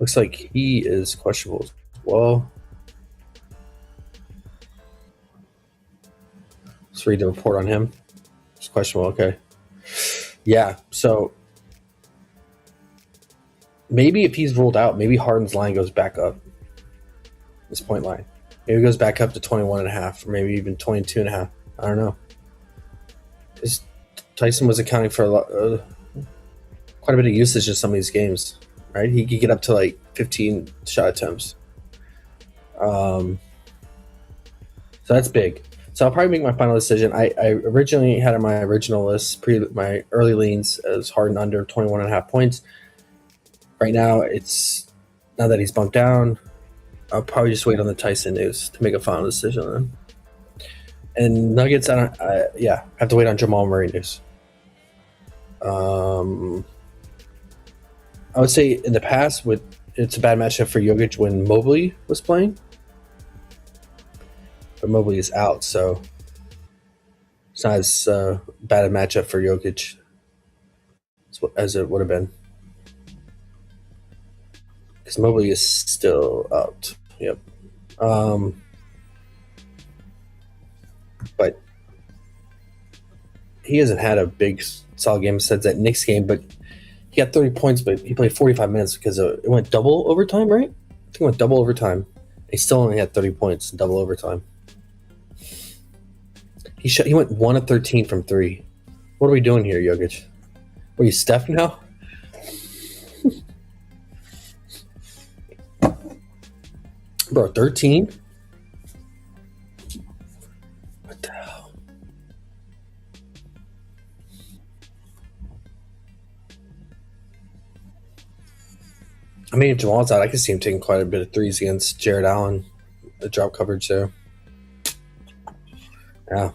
Looks like he is questionable as well. Let's read the report on him. It's questionable. Okay. Yeah. So maybe if he's ruled out, maybe Harden's line goes back up. This point line. Maybe it goes back up to 21.5 or maybe even 22.5. I don't know. Because Tyson was accounting for quite a bit of usage in some of these games, right? He could get up to like 15 shot attempts. So that's big. So I'll probably make my final decision. I originally had on my original list, my early leans as Harden under 21.5 points. Right now, now that he's bumped down, I'll probably just wait on the Tyson news to make a final decision then. And Nuggets, I have to wait on Jamal Murray news. I would say in the past, it's a bad matchup for Jokic when Mobley was playing. But Mobley is out, so it's not as bad a matchup for Jokic as it would have been. Because Mobley is still out. Yep. But he hasn't had a big solid game since that Knicks game, but he got 30 points, but he played 45 minutes because it went double overtime, right? I think it went double overtime. He still only had 30 points in double overtime. He went 1 of 13 from 3. What are we doing here, Jokic? Are you Steph now? Bro, 13? What the hell? I mean, if Jamal's out, I can see him taking quite a bit of threes against Jared Allen. The drop coverage there. Yeah.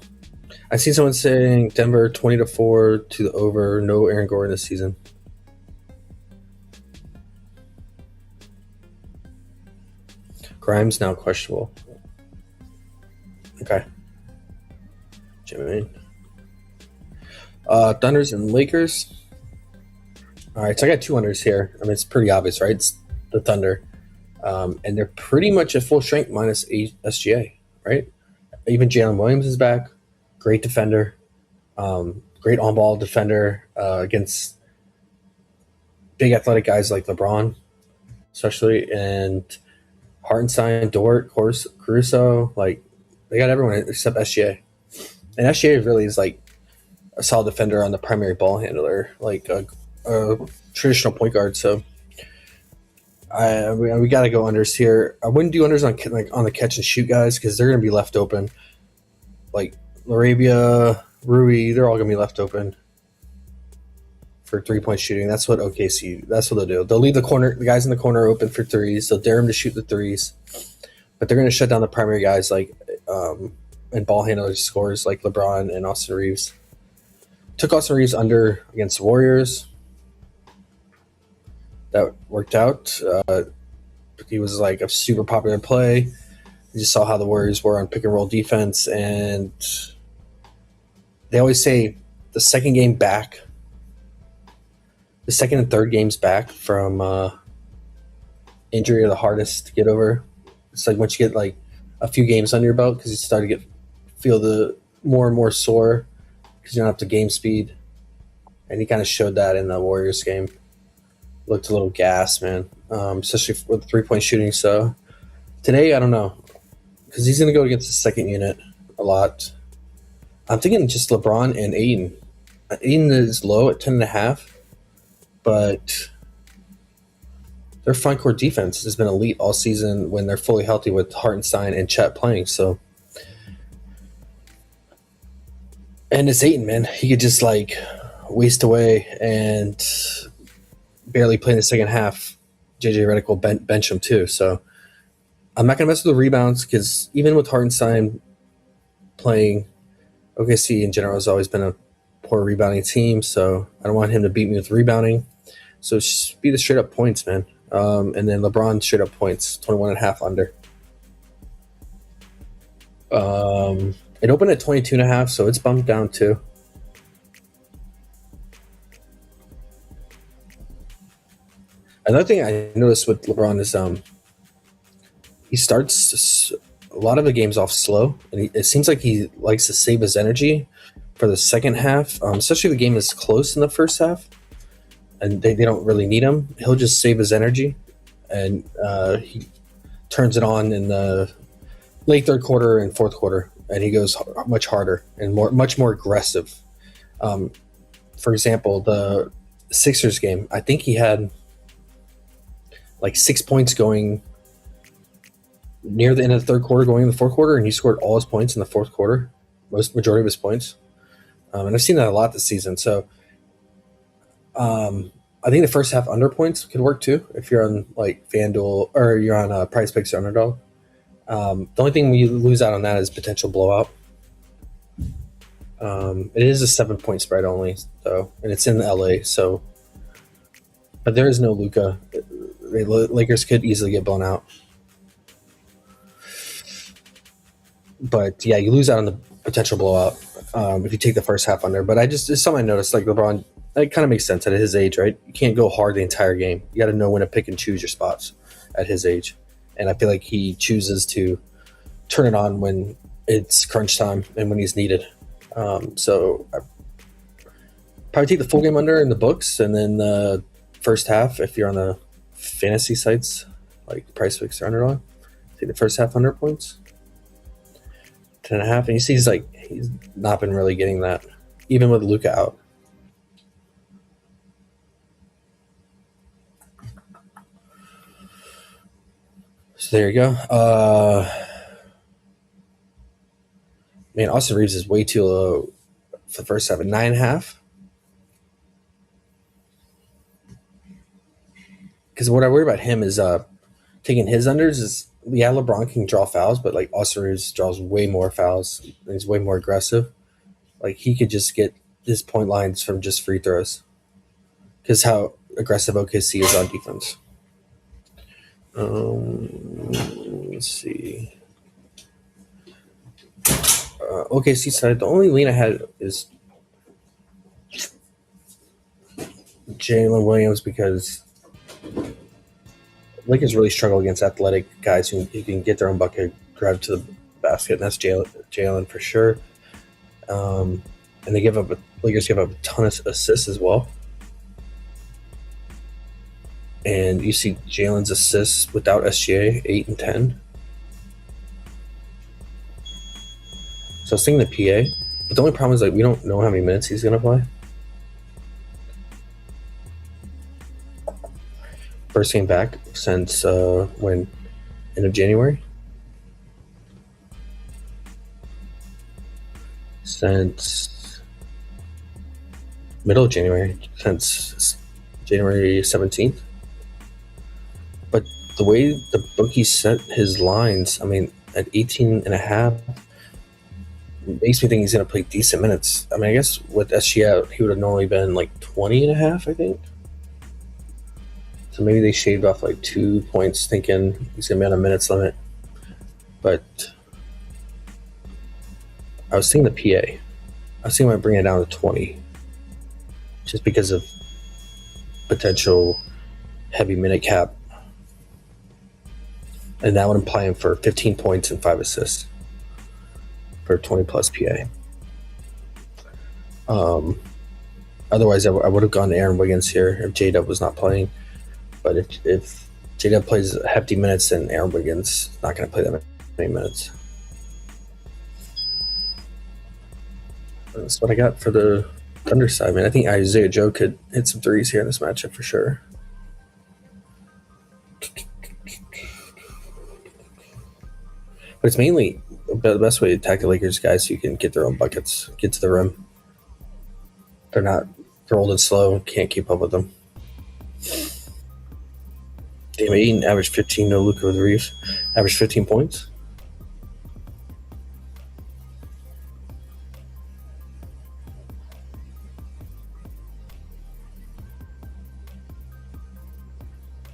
I see someone saying Denver 20-4 to the over. No Aaron Gordon this season. Grimes now questionable. Okay. Jimmy. Thunders and Lakers. All right, so I got two unders here. I mean, it's pretty obvious, right? It's the Thunder. And they're pretty much at full strength minus SGA, right? Even Jalen Williams is back. Great defender. Great on-ball defender against big athletic guys like LeBron, especially. And Hartenstein, Dort, Caruso. Like, they got everyone except SGA. And SGA really is like a solid defender on the primary ball handler, like a traditional point guard. So we got to go unders here. I wouldn't do unders on the catch and shoot guys because they're going to be left open. Like Larabia, Rui, they're all going to be left open for 3-point shooting. That's what OKC. That's what they'll do. They'll leave the guys in the corner open for threes. They'll dare them to shoot the threes, but they're going to shut down the primary guys like and ball handlers scores like LeBron and Austin Reeves. Took Austin Reeves under against the Warriors. That worked out. He was like a super popular play. You just saw how the Warriors were on pick and roll defense, and they always say the second and third games back from injury are the hardest to get over. It's like once you get like a few games under your belt because you start to feel the more and more sore because you don't have the game speed, and he kind of showed that in the Warriors game. Looked a little gas, man, especially with 3-point shooting. So today, I don't know, because he's going to go against the second unit a lot. I'm thinking just LeBron and Aiden. Aiden is low at 10.5, but their front court defense has been elite all season when they're fully healthy with Hartenstein and Chet playing. So, and it's Aiden, man. He could just like waste away and barely play in the second half. JJ Redick will bench him too. So I'm not going to mess with the rebounds because even with Hartenstein playing, OKC in general has always been a poor rebounding team. So I don't want him to beat me with rebounding. So just be the straight up points, man. And then LeBron straight up points, 21.5 under. It opened at 22.5, so it's bumped down too. Another thing I noticed with LeBron is he starts a lot of the games off slow, and it seems like he likes to save his energy for the second half, especially if the game is close in the first half, and they don't really need him. He'll just save his energy, and he turns it on in the late third quarter and fourth quarter, and he goes much harder and much more aggressive. For example, the Sixers game, I think he had like 6 points going near the end of the third quarter, going in the fourth quarter, and he scored all his points in the fourth quarter, majority of his points. And I've seen that a lot this season. So I think the first half under points could work too if you're on like FanDuel or you're on PrizePicks or Underdog. The only thing you lose out on that is potential blowout. It is a 7-point spread only, though, and it's in LA. So, but there is no Luka. The Lakers could easily get blown out. But yeah, you lose out on the potential blowout if you take the first half under. But it's something I noticed. Like LeBron, it kind of makes sense at his age, right? You can't go hard the entire game. You got to know when to pick and choose your spots at his age. And I feel like he chooses to turn it on when it's crunch time and when he's needed. So I probably take the full game under in the books, and then the first half, if you're on the fantasy sites like PrizePicks or Underdog, take the first half under points, 10.5. And you see he's not been really getting that, even with Luka out. So there you go. Man, Austin Reeves is way too low for the first half, at 9.5. because what I worry about him is taking his unders is, yeah, LeBron can draw fouls, but like Austin Reeves draws way more fouls and he's way more aggressive. Like he could just get his point lines from just free throws because how aggressive OKC is on defense. Let's see. OKC side, the only lean I had is Jalen Williams because Lakers really struggle against athletic guys who can get their own bucket, drive to the basket, and that's Jalen for sure. And Lakers give up a ton of assists as well. And you see Jalen's assists without SGA, 8 and 10. So I was thinking the PA, but the only problem is like we don't know how many minutes he's gonna play. First game back since when? End of January? Since middle of January, since January 17th. But the way the bookie set his lines, I mean, at 18 and a half, makes me think he's going to play decent minutes. I mean, I guess with SG out, he would have normally been like 20 and a half, I think. So maybe they shaved off like 2 points thinking he's going to be on a minutes limit. But I was thinking the PA. I was thinking I might bring it down to 20. Just because of potential heavy minute cap. And that would imply him for 15 points and 5 assists for 20 plus PA. Otherwise, I would have gone to Aaron Wiggins here if J-Dub was not playing. But if J-Dub plays hefty minutes, then Aaron Wiggins is not going to play that many minutes. That's what I got for the Thunder side, man. I think Isaiah Joe could hit some threes here in this matchup for sure. But it's mainly the best way to attack the Lakers guys so you can get their own buckets, get to the rim. They're old and slow, can't keep up with them. Damn, Aiden averaged 15, no Luka with Reeves. Averaged 15 points.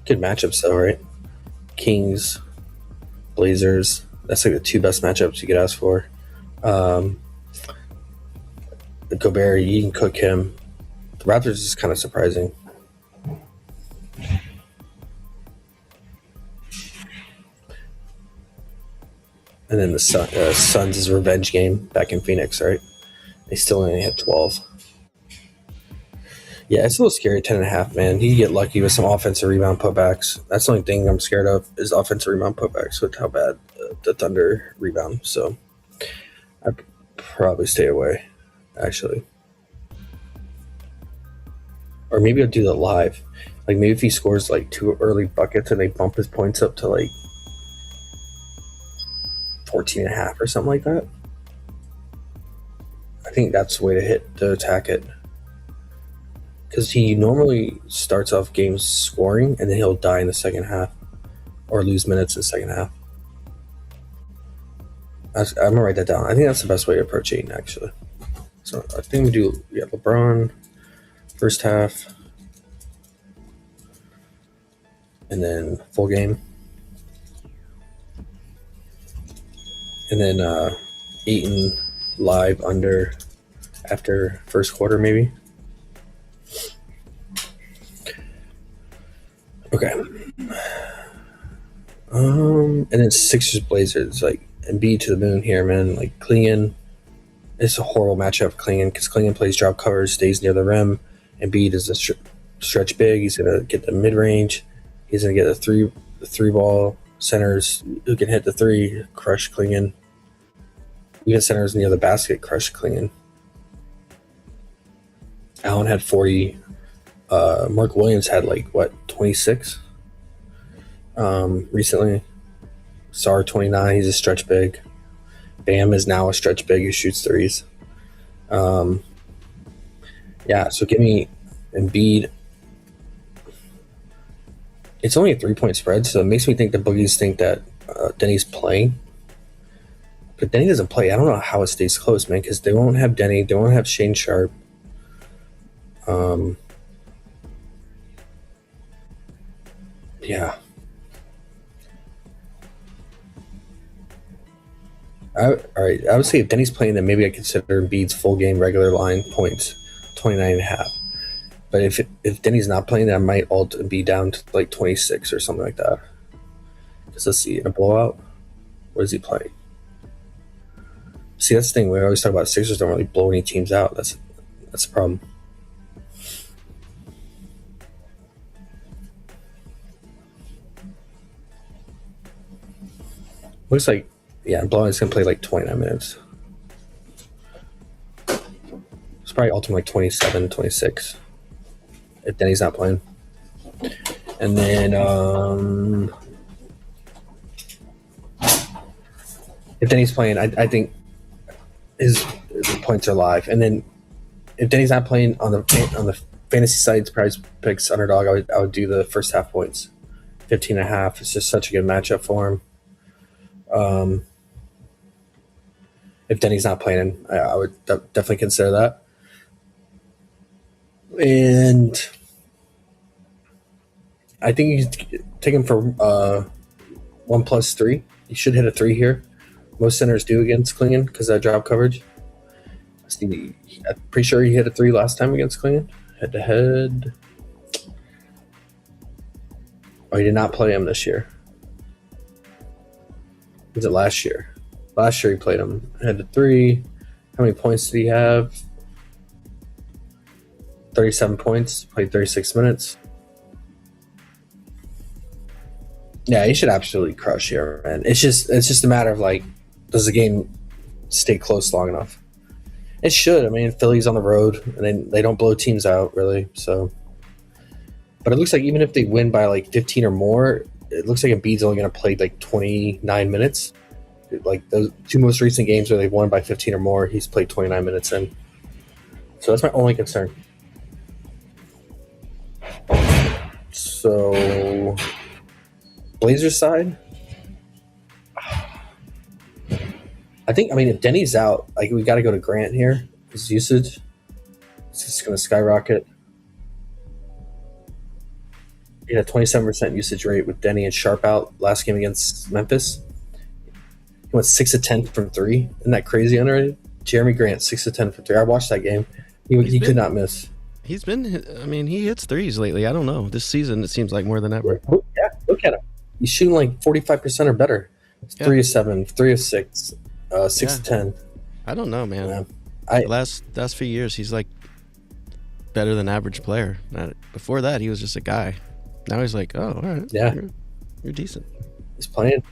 Good matchups though, right? Kings, Blazers. That's like the 2 best matchups you could ask for. Gobert, you can cook him. The Raptors is kind of surprising. And then the Suns' revenge game back in Phoenix, right? They still only had 12. Yeah, it's a little scary, 10.5, man. You get lucky with some offensive rebound putbacks. That's the only thing I'm scared of is offensive rebound putbacks with how bad the Thunder rebound. So I'd probably stay away, actually. Or maybe I'll do that live. Like maybe if he scores like 2 early buckets and they bump his points up to like 14.5 or something like that. I think that's the way to attack it. Because he normally starts off games scoring and then he'll die in the second half or lose minutes in the second half. I'm going to write that down. I think that's the best way to approach it, actually. So I think we do LeBron first half and then full game. And then Ayton live under after first quarter maybe. Okay. And then Sixers Blazers, like Embiid to the moon here, man. Like Klingon, it's a horrible matchup for Klingon because Klingon plays drop covers, stays near the rim. Embiid is a stretch big. He's gonna get the mid range. He's gonna get the three ball. Centers who can hit the three, crush Klingon. Even centers near the basket, crush Klingon. Allen had 40. Mark Williams had 26 recently. Sar 29, he's a stretch big. Bam is now a stretch big who shoots threes. So give me Embiid It's only a 3-point spread, so it makes me think the boogies think that Denny's playing. But Denny doesn't play. I don't know how it stays close, man, because they won't have Denny. They won't have Shane Sharp. Yeah. All right. I would say if Denny's playing, then maybe I consider Embiid's full game regular line points, 29.5. But if Denny's not playing, then I might alt Embiid down to like 26 or something like that. Because let's see, in a blowout, what is he playing? See, that's the thing. We always talk about Sixers don't really blow any teams out. That's the problem. Looks like, yeah, blowing's going to play like 29 minutes. It's probably ultimately like 27, 26 if Denny's not playing. And then if Denny's playing, I think his points are live. And then if Denny's not playing on the fantasy sites, PrizePicks, Underdog, I would do the first half points, 15.5. It's just such a good matchup for him. If Denny's not playing, I would definitely consider that. And I think you take him for 1+3. You should hit a 3 here. Most centers do against Klingon because of that drop coverage. I'm pretty sure he hit a 3 last time against Klingon. Head to head. Oh, he did not play him this year. Was it last year? Last year he played him. Head to 3. How many points did he have? 37 points. Played 36 minutes. Yeah, he should absolutely crush here, man. It's just a matter of like, does the game stay close long enough? It should. I mean, Philly's on the road, and they don't blow teams out really. So, but it looks like even if they win by like 15 or more, it looks like Embiid's only going to play like 29 minutes. Like those 2 most recent games where they've won by 15 or more, he's played 29 minutes in. So that's my only concern. So, Blazers side, I mean, if Denny's out, like we got to go to Grant here. His usage, it's just going to skyrocket. He had a 27% usage rate with Denny and Sharp out last game against Memphis. He went 6 of 10 from 3. Isn't that crazy? Underrated. Jeremy Grant 6 of 10 from 3. I watched that game. He could not miss. He's been. I mean, he hits threes lately. I don't know. This season, it seems like more than ever. Yeah, look at him. He's shooting like 45% or better. Yeah. 3 of 7, 3 of 6, 6 of 10. I don't know, man. Yeah. The last few years, he's like better than average player. Before that, he was just a guy. Now he's like, oh, all right. Yeah, you're decent. He's playing.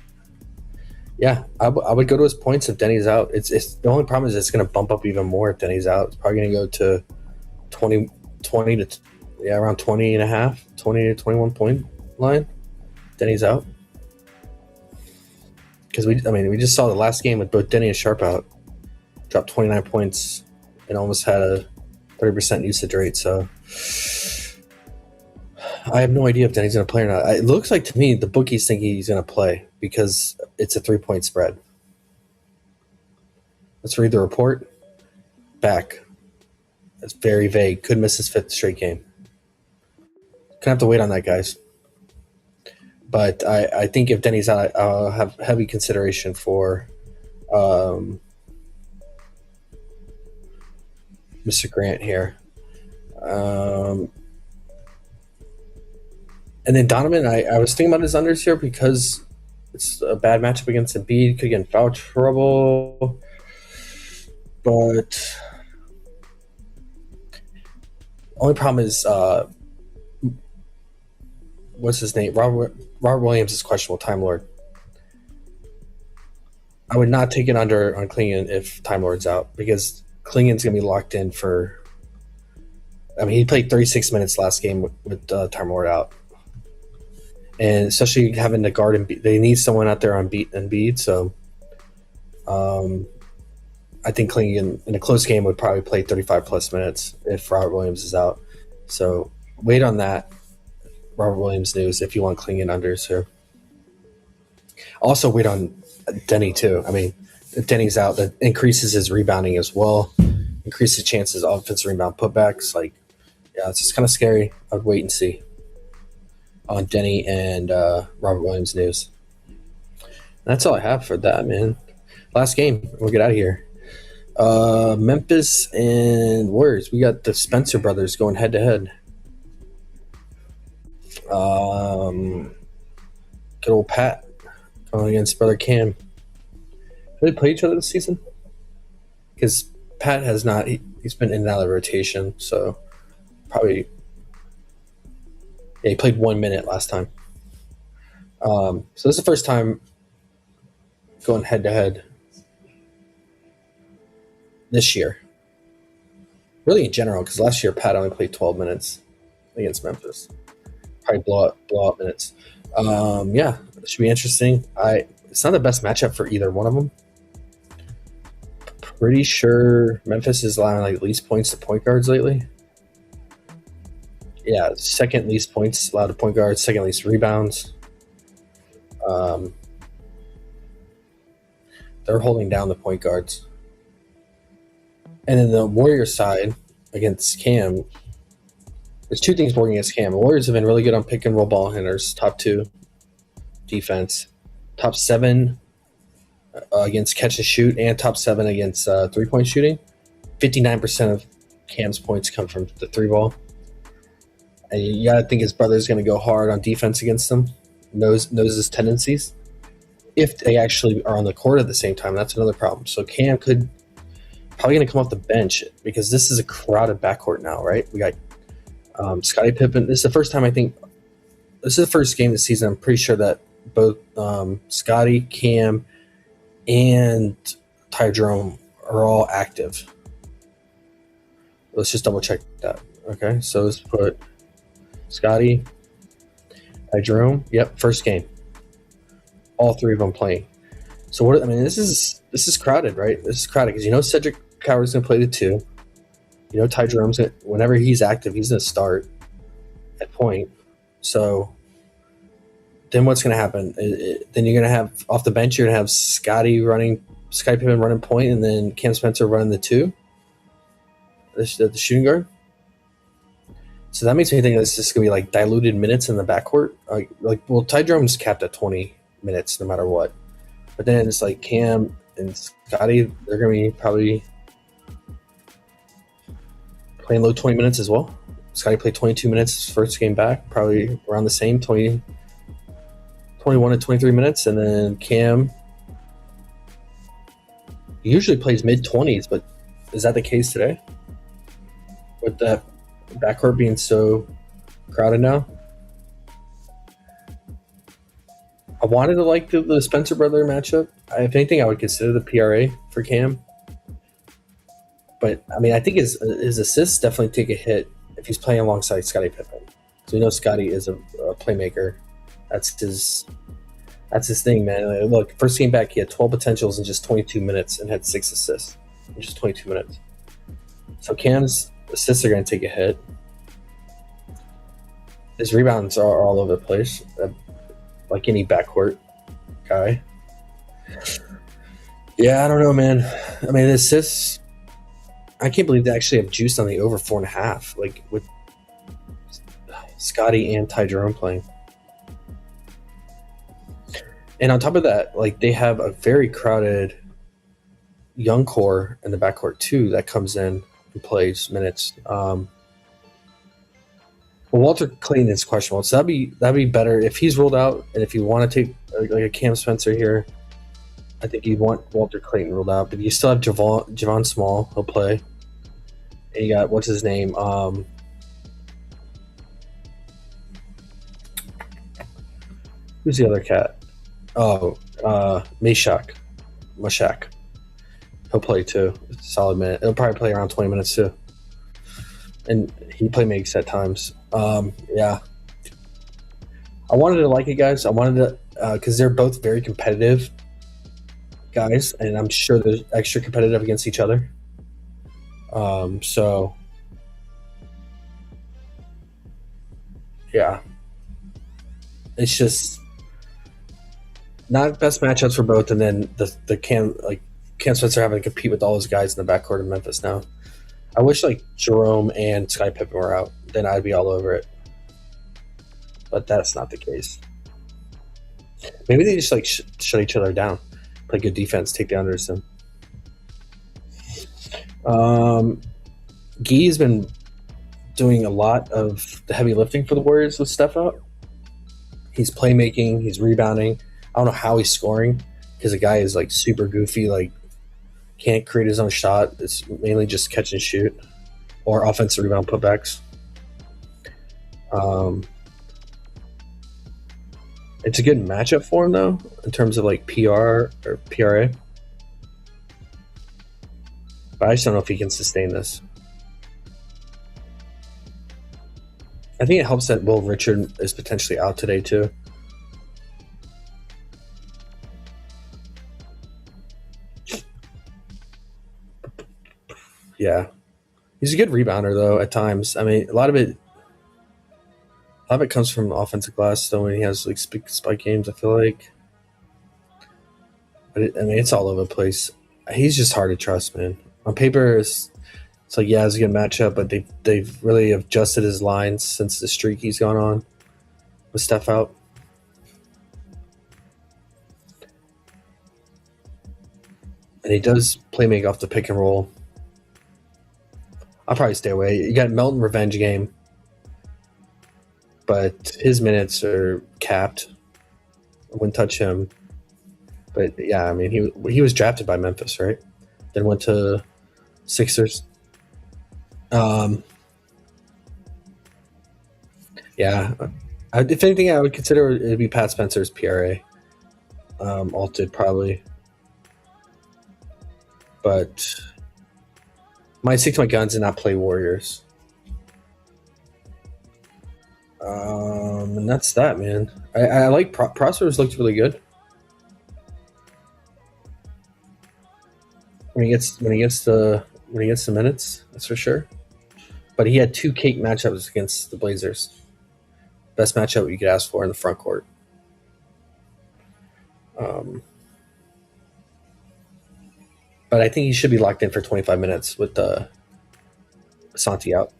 Yeah, I would go to his points if Denny's out. It's the only problem is it's going to bump up even more if Denny's out. It's probably going to go to 20 to around 20 and a half, 20 to 21 point line. Denny's out. Because we just saw the last game with both Denny and Sharp out. Dropped 29 points and almost had a 30% usage rate. So I have no idea if Denny's going to play or not. It looks like to me the bookies think he's going to play because it's a 3-point spread. Let's read the report. Back. It's very vague. Could miss his 5th straight game. Gonna have to wait on that, guys. But I think if Denny's out, I'll have heavy consideration for Mr. Grant here. And then Donovan, I was thinking about his unders here because it's a bad matchup against Embiid. Could get in foul trouble. But only problem is what's his name? Robert Williams is questionable. Time Lord. I would not take it under on Klingon if Time Lord's out because Klingon's gonna be locked in for. I mean, he played 36 minutes last game with Time Lord out, and especially having to guard Embiid, they need someone out there on Embiid. So, I think Klingon in a close game would probably play 35 plus minutes if Robert Williams is out. So wait on that. Robert Williams news if you want clean unders here. Also, wait on Denny too. I mean, if Denny's out, that increases his rebounding as well, increases chances of offensive rebound putbacks. Like, yeah, it's just kind of scary. I'd wait and see on Denny and Robert Williams news. That's all I have for that, man. Last game, we'll get out of here. Memphis and Warriors. We got the Spencer brothers going head to head. Good old Pat going against brother Cam. Do they play each other this season? Because Pat has not. He's been in and out of the rotation, so probably. Yeah, he played 1 minute last time. So this is the first time going head to head this year. Really in general, because last year Pat only played 12 minutes against Memphis. Probably blow out minutes. Yeah, it should be interesting. It's not the best matchup for either one of them. Pretty sure Memphis is allowing like least points to point guards lately. Yeah, second least points allowed to point guards, second least rebounds. They're holding down the point guards. And then the Warriors side against Cam, there's two things working against Cam. The Warriors have been really good on pick and roll ball handlers, top 2 defense, top 7 against catch and shoot, and top 7 against 3-point shooting. 59% of Cam's points come from the 3-ball. And you got to think his brother's going to go hard on defense against him, knows his tendencies. If they actually are on the court at the same time, that's another problem. So Cam could probably going to come off the bench because this is a crowded backcourt now, right? We got Scottie Pippen. This is the first time I think – this is the first game this season. I'm pretty sure that both Scottie, Cam, and Ty Jerome are all active. Let's just double-check that. Okay, so let's put Scottie, Ty Jerome. Yep, first game. All 3 of them playing. So what? I mean, this is crowded, right? This is crowded because Cedric Coward's going to play the 2. Ty Jerome's going to, whenever he's active, he's going to start at point. So then what's going to happen? Then you're going to have off the bench, you're going to have Scottie Pippen running point, and then Cam Spencer running the 2, the shooting guard. So that makes me think it's just going to be like diluted minutes in the backcourt. Well, Ty Jerome's capped at 20 minutes no matter what. But then it's like Cam and Scottie, they're going to be probably playing low 20 minutes as well. Scottie played 22 minutes first game back, probably around the same, 21 to 23 minutes. And then Cam usually plays mid-20s, but is that the case today? With that backcourt being so crowded now? I wanted to like the Spencer brother matchup. If anything, I would consider the PRA for Cam. But, I mean, I think his assists definitely take a hit if he's playing alongside Scottie Pippen. So Scottie is a playmaker. That's his thing, man. Look, first game back, he had 12 potentials in just 22 minutes and had 6 assists in just 22 minutes. So Cam's assists are going to take a hit. His rebounds are all over the place. Like any backcourt guy. Yeah, I don't know, man. I mean, the assists, I can't believe they actually have juice on the over 4.5, like with Scottie and Ty Jerome playing. And on top of that, like they have a very crowded young core in the backcourt too that comes in and plays minutes. Well, Walter Clayton is questionable, so that'd be better if he's ruled out, and if you want to take like a Cam Spencer here, I think you want Walter Clayton ruled out. But you still have Javon Small, he'll play, and you got what's his name? Who's the other cat? Oh, Mashak. He'll play too. It's a solid minute. He'll probably play around 20 minutes too. And he play makes at times. Yeah. I wanted to like it, guys. I wanted to, because they're both very competitive guys, and I'm sure they're extra competitive against each other. So, yeah. It's just not best matchups for both, and then the Cam Spencer having to compete with all those guys in the backcourt of Memphis now. I wish like Jerome and Sky Pippen were out. Then I'd be all over it. But that's not the case. Maybe they just like shut each other down, play good defense, take the unders. Guy's been doing a lot of the heavy lifting for the Warriors with Steph out. He's playmaking, he's rebounding. I don't know how he's scoring because the guy is like super goofy, like can't create his own shot. It's mainly just catch and shoot or offensive rebound putbacks. It's a good matchup for him though, in terms of like PR or PRA. But I just don't know if he can sustain this. I think it helps that Will Richard is potentially out today too. Yeah. He's a good rebounder though at times. I mean, a lot of it comes from offensive glass though when he has like spike games, I feel like. But it's all over the place. He's just hard to trust, man. On paper, it's like, yeah, it's a good matchup, but they've really adjusted his lines since the streak he's gone on with Steph out. And he does play make off the pick and roll. I'll probably stay away. You got Melton revenge game, but his minutes are capped. I wouldn't touch him. But yeah, I mean, he was drafted by Memphis, right? Then went to Sixers. Yeah. If anything, I would consider it'd be Pat Spencer's PRA. Alted probably. But might stick to my guns and not play Warriors. And that's that, man. I like Prosper's looked really good. When he gets the minutes, that's for sure. But he had 2 cake matchups against the Blazers. Best matchup you could ask for in the front court. But I think he should be locked in for 25 minutes with Santi out.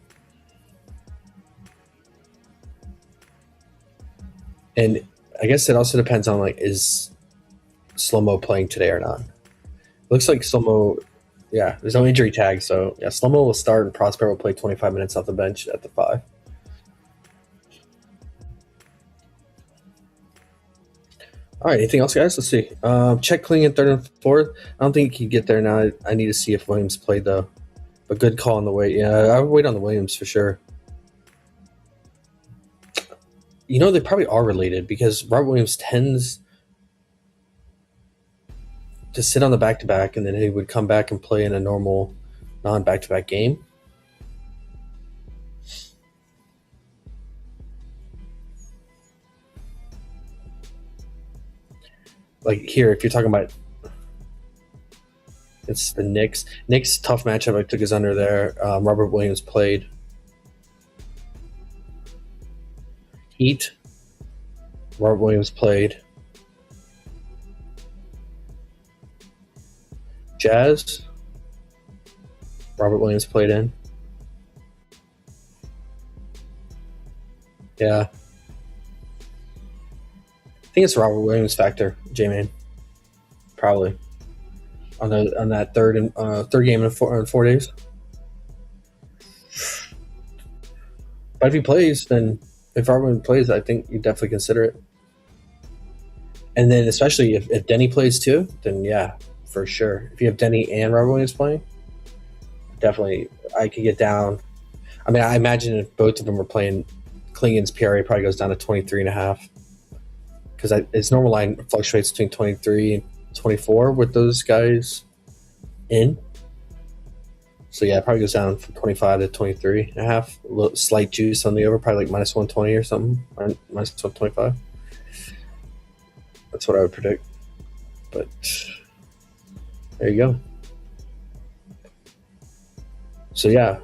And I guess it also depends on like, is Slow-Mo playing today or not? Looks like Slow-Mo, yeah, there's no injury tag, so yeah, Slow-Mo will start and Prosper will play 25 minutes off the bench at the 5. All right, anything else, guys? Let's see. Check Kling in 3rd and 4th. I don't think he can get there now. I need to see if Williams played, though. A good call on the wait. Yeah, I would wait on the Williams for sure. You know, they probably are related because Robert Williams tends to sit on the back-to-back, and then he would come back and play in a normal non-back-to-back game. Like here, if you're talking about it's the Knicks. Knicks, tough matchup. I took his under there. Robert Williams played. Heat, Robert Williams played. Jazz, Robert Williams played in. Yeah. I think it's Robert Williams factor, J-Man. Probably. On that third game in 4 days. But if he plays, then if Robert Williams plays, I think you definitely consider it. And then especially if Denny plays too, then yeah, for sure. If you have Denny and Robert Williams playing, definitely I could get down. I mean, I imagine if both of them were playing, Klingen's PRA probably goes down to 23.5. Because its normal line fluctuates between 23 and 24 with those guys in. So yeah, it probably goes down from 25 to 23.5. A little slight juice on the over, probably like minus 120 or something, or minus 125. That's what I would predict. But there you go. So yeah,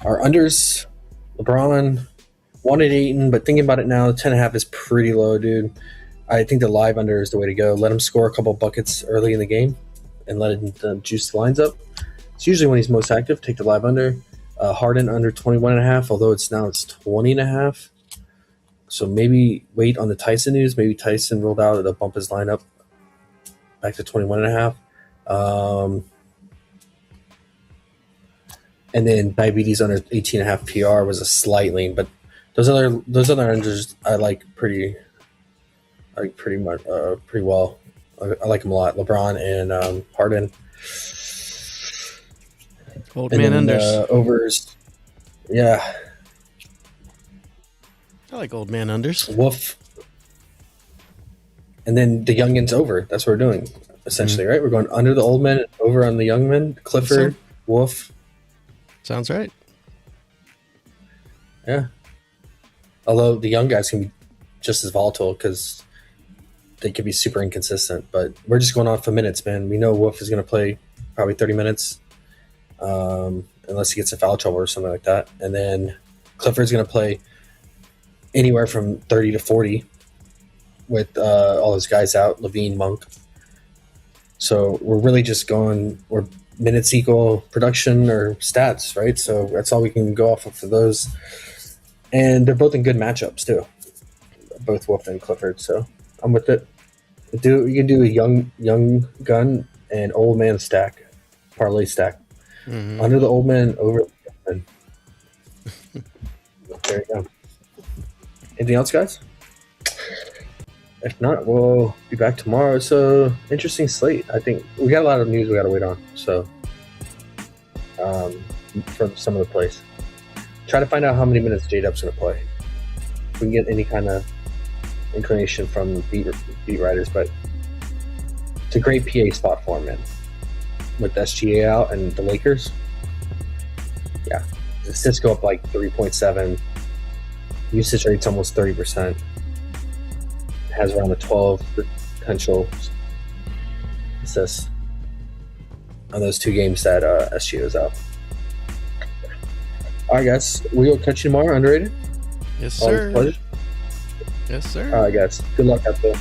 our unders: LeBron, wanted Ayton, but thinking about it now, 10.5 is pretty low, dude. I think the live under is the way to go. Let him score a couple buckets early in the game and let him juice the lines up. It's usually when he's most active. Take the live under. Harden under 21.5, although it's 20.5. So maybe wait on the Tyson news. Maybe Tyson rolled out. It'll bump his lineup back to 21.5. And then Diabetes under 18.5 PR was a slight lean, but those other unders I like pretty much pretty well. I like them a lot. LeBron and Harden. Old And man then, unders. overs. Yeah. I like old man unders. Woof. And then the youngins over. That's what we're doing, essentially, right? We're going under the old men, over on the young men. Clifford, Wolf. Sounds right. Yeah. Although the young guys can be just as volatile because they could be super inconsistent. But we're just going off of minutes, man. We know Wolf is going to play probably 30 minutes, unless he gets in foul trouble or something like that. And then Clifford's going to play anywhere from 30 to 40 with all those guys out, Levine, Monk. So we're really just we're minutes equal production or stats, right? So that's all we can go off of for those. And they're both in good matchups too, both Wolf and Clifford. So I'm with it. You can do a young gun and old man stack, parlay stack. Mm-hmm. Under the old man, over the old man. There you go. Anything else, guys? If not, we'll be back tomorrow. So interesting slate. I think we got a lot of news we got to wait on. So from some of the plays, try to find out how many minutes J-Dub's going to play. If we can get any kind of inclination from beat writers, but it's a great PA spot for him, man. With SGA out and the Lakers, yeah, the assists go up like 3.7. Usage rate's almost 30%. Has around a 12 potential assists on those 2 games that SGA was out. All right, guys, we will catch you tomorrow. Underrated. Yes, Always a sir. pleasure. Yes, sir. All right, guys. Good luck out there.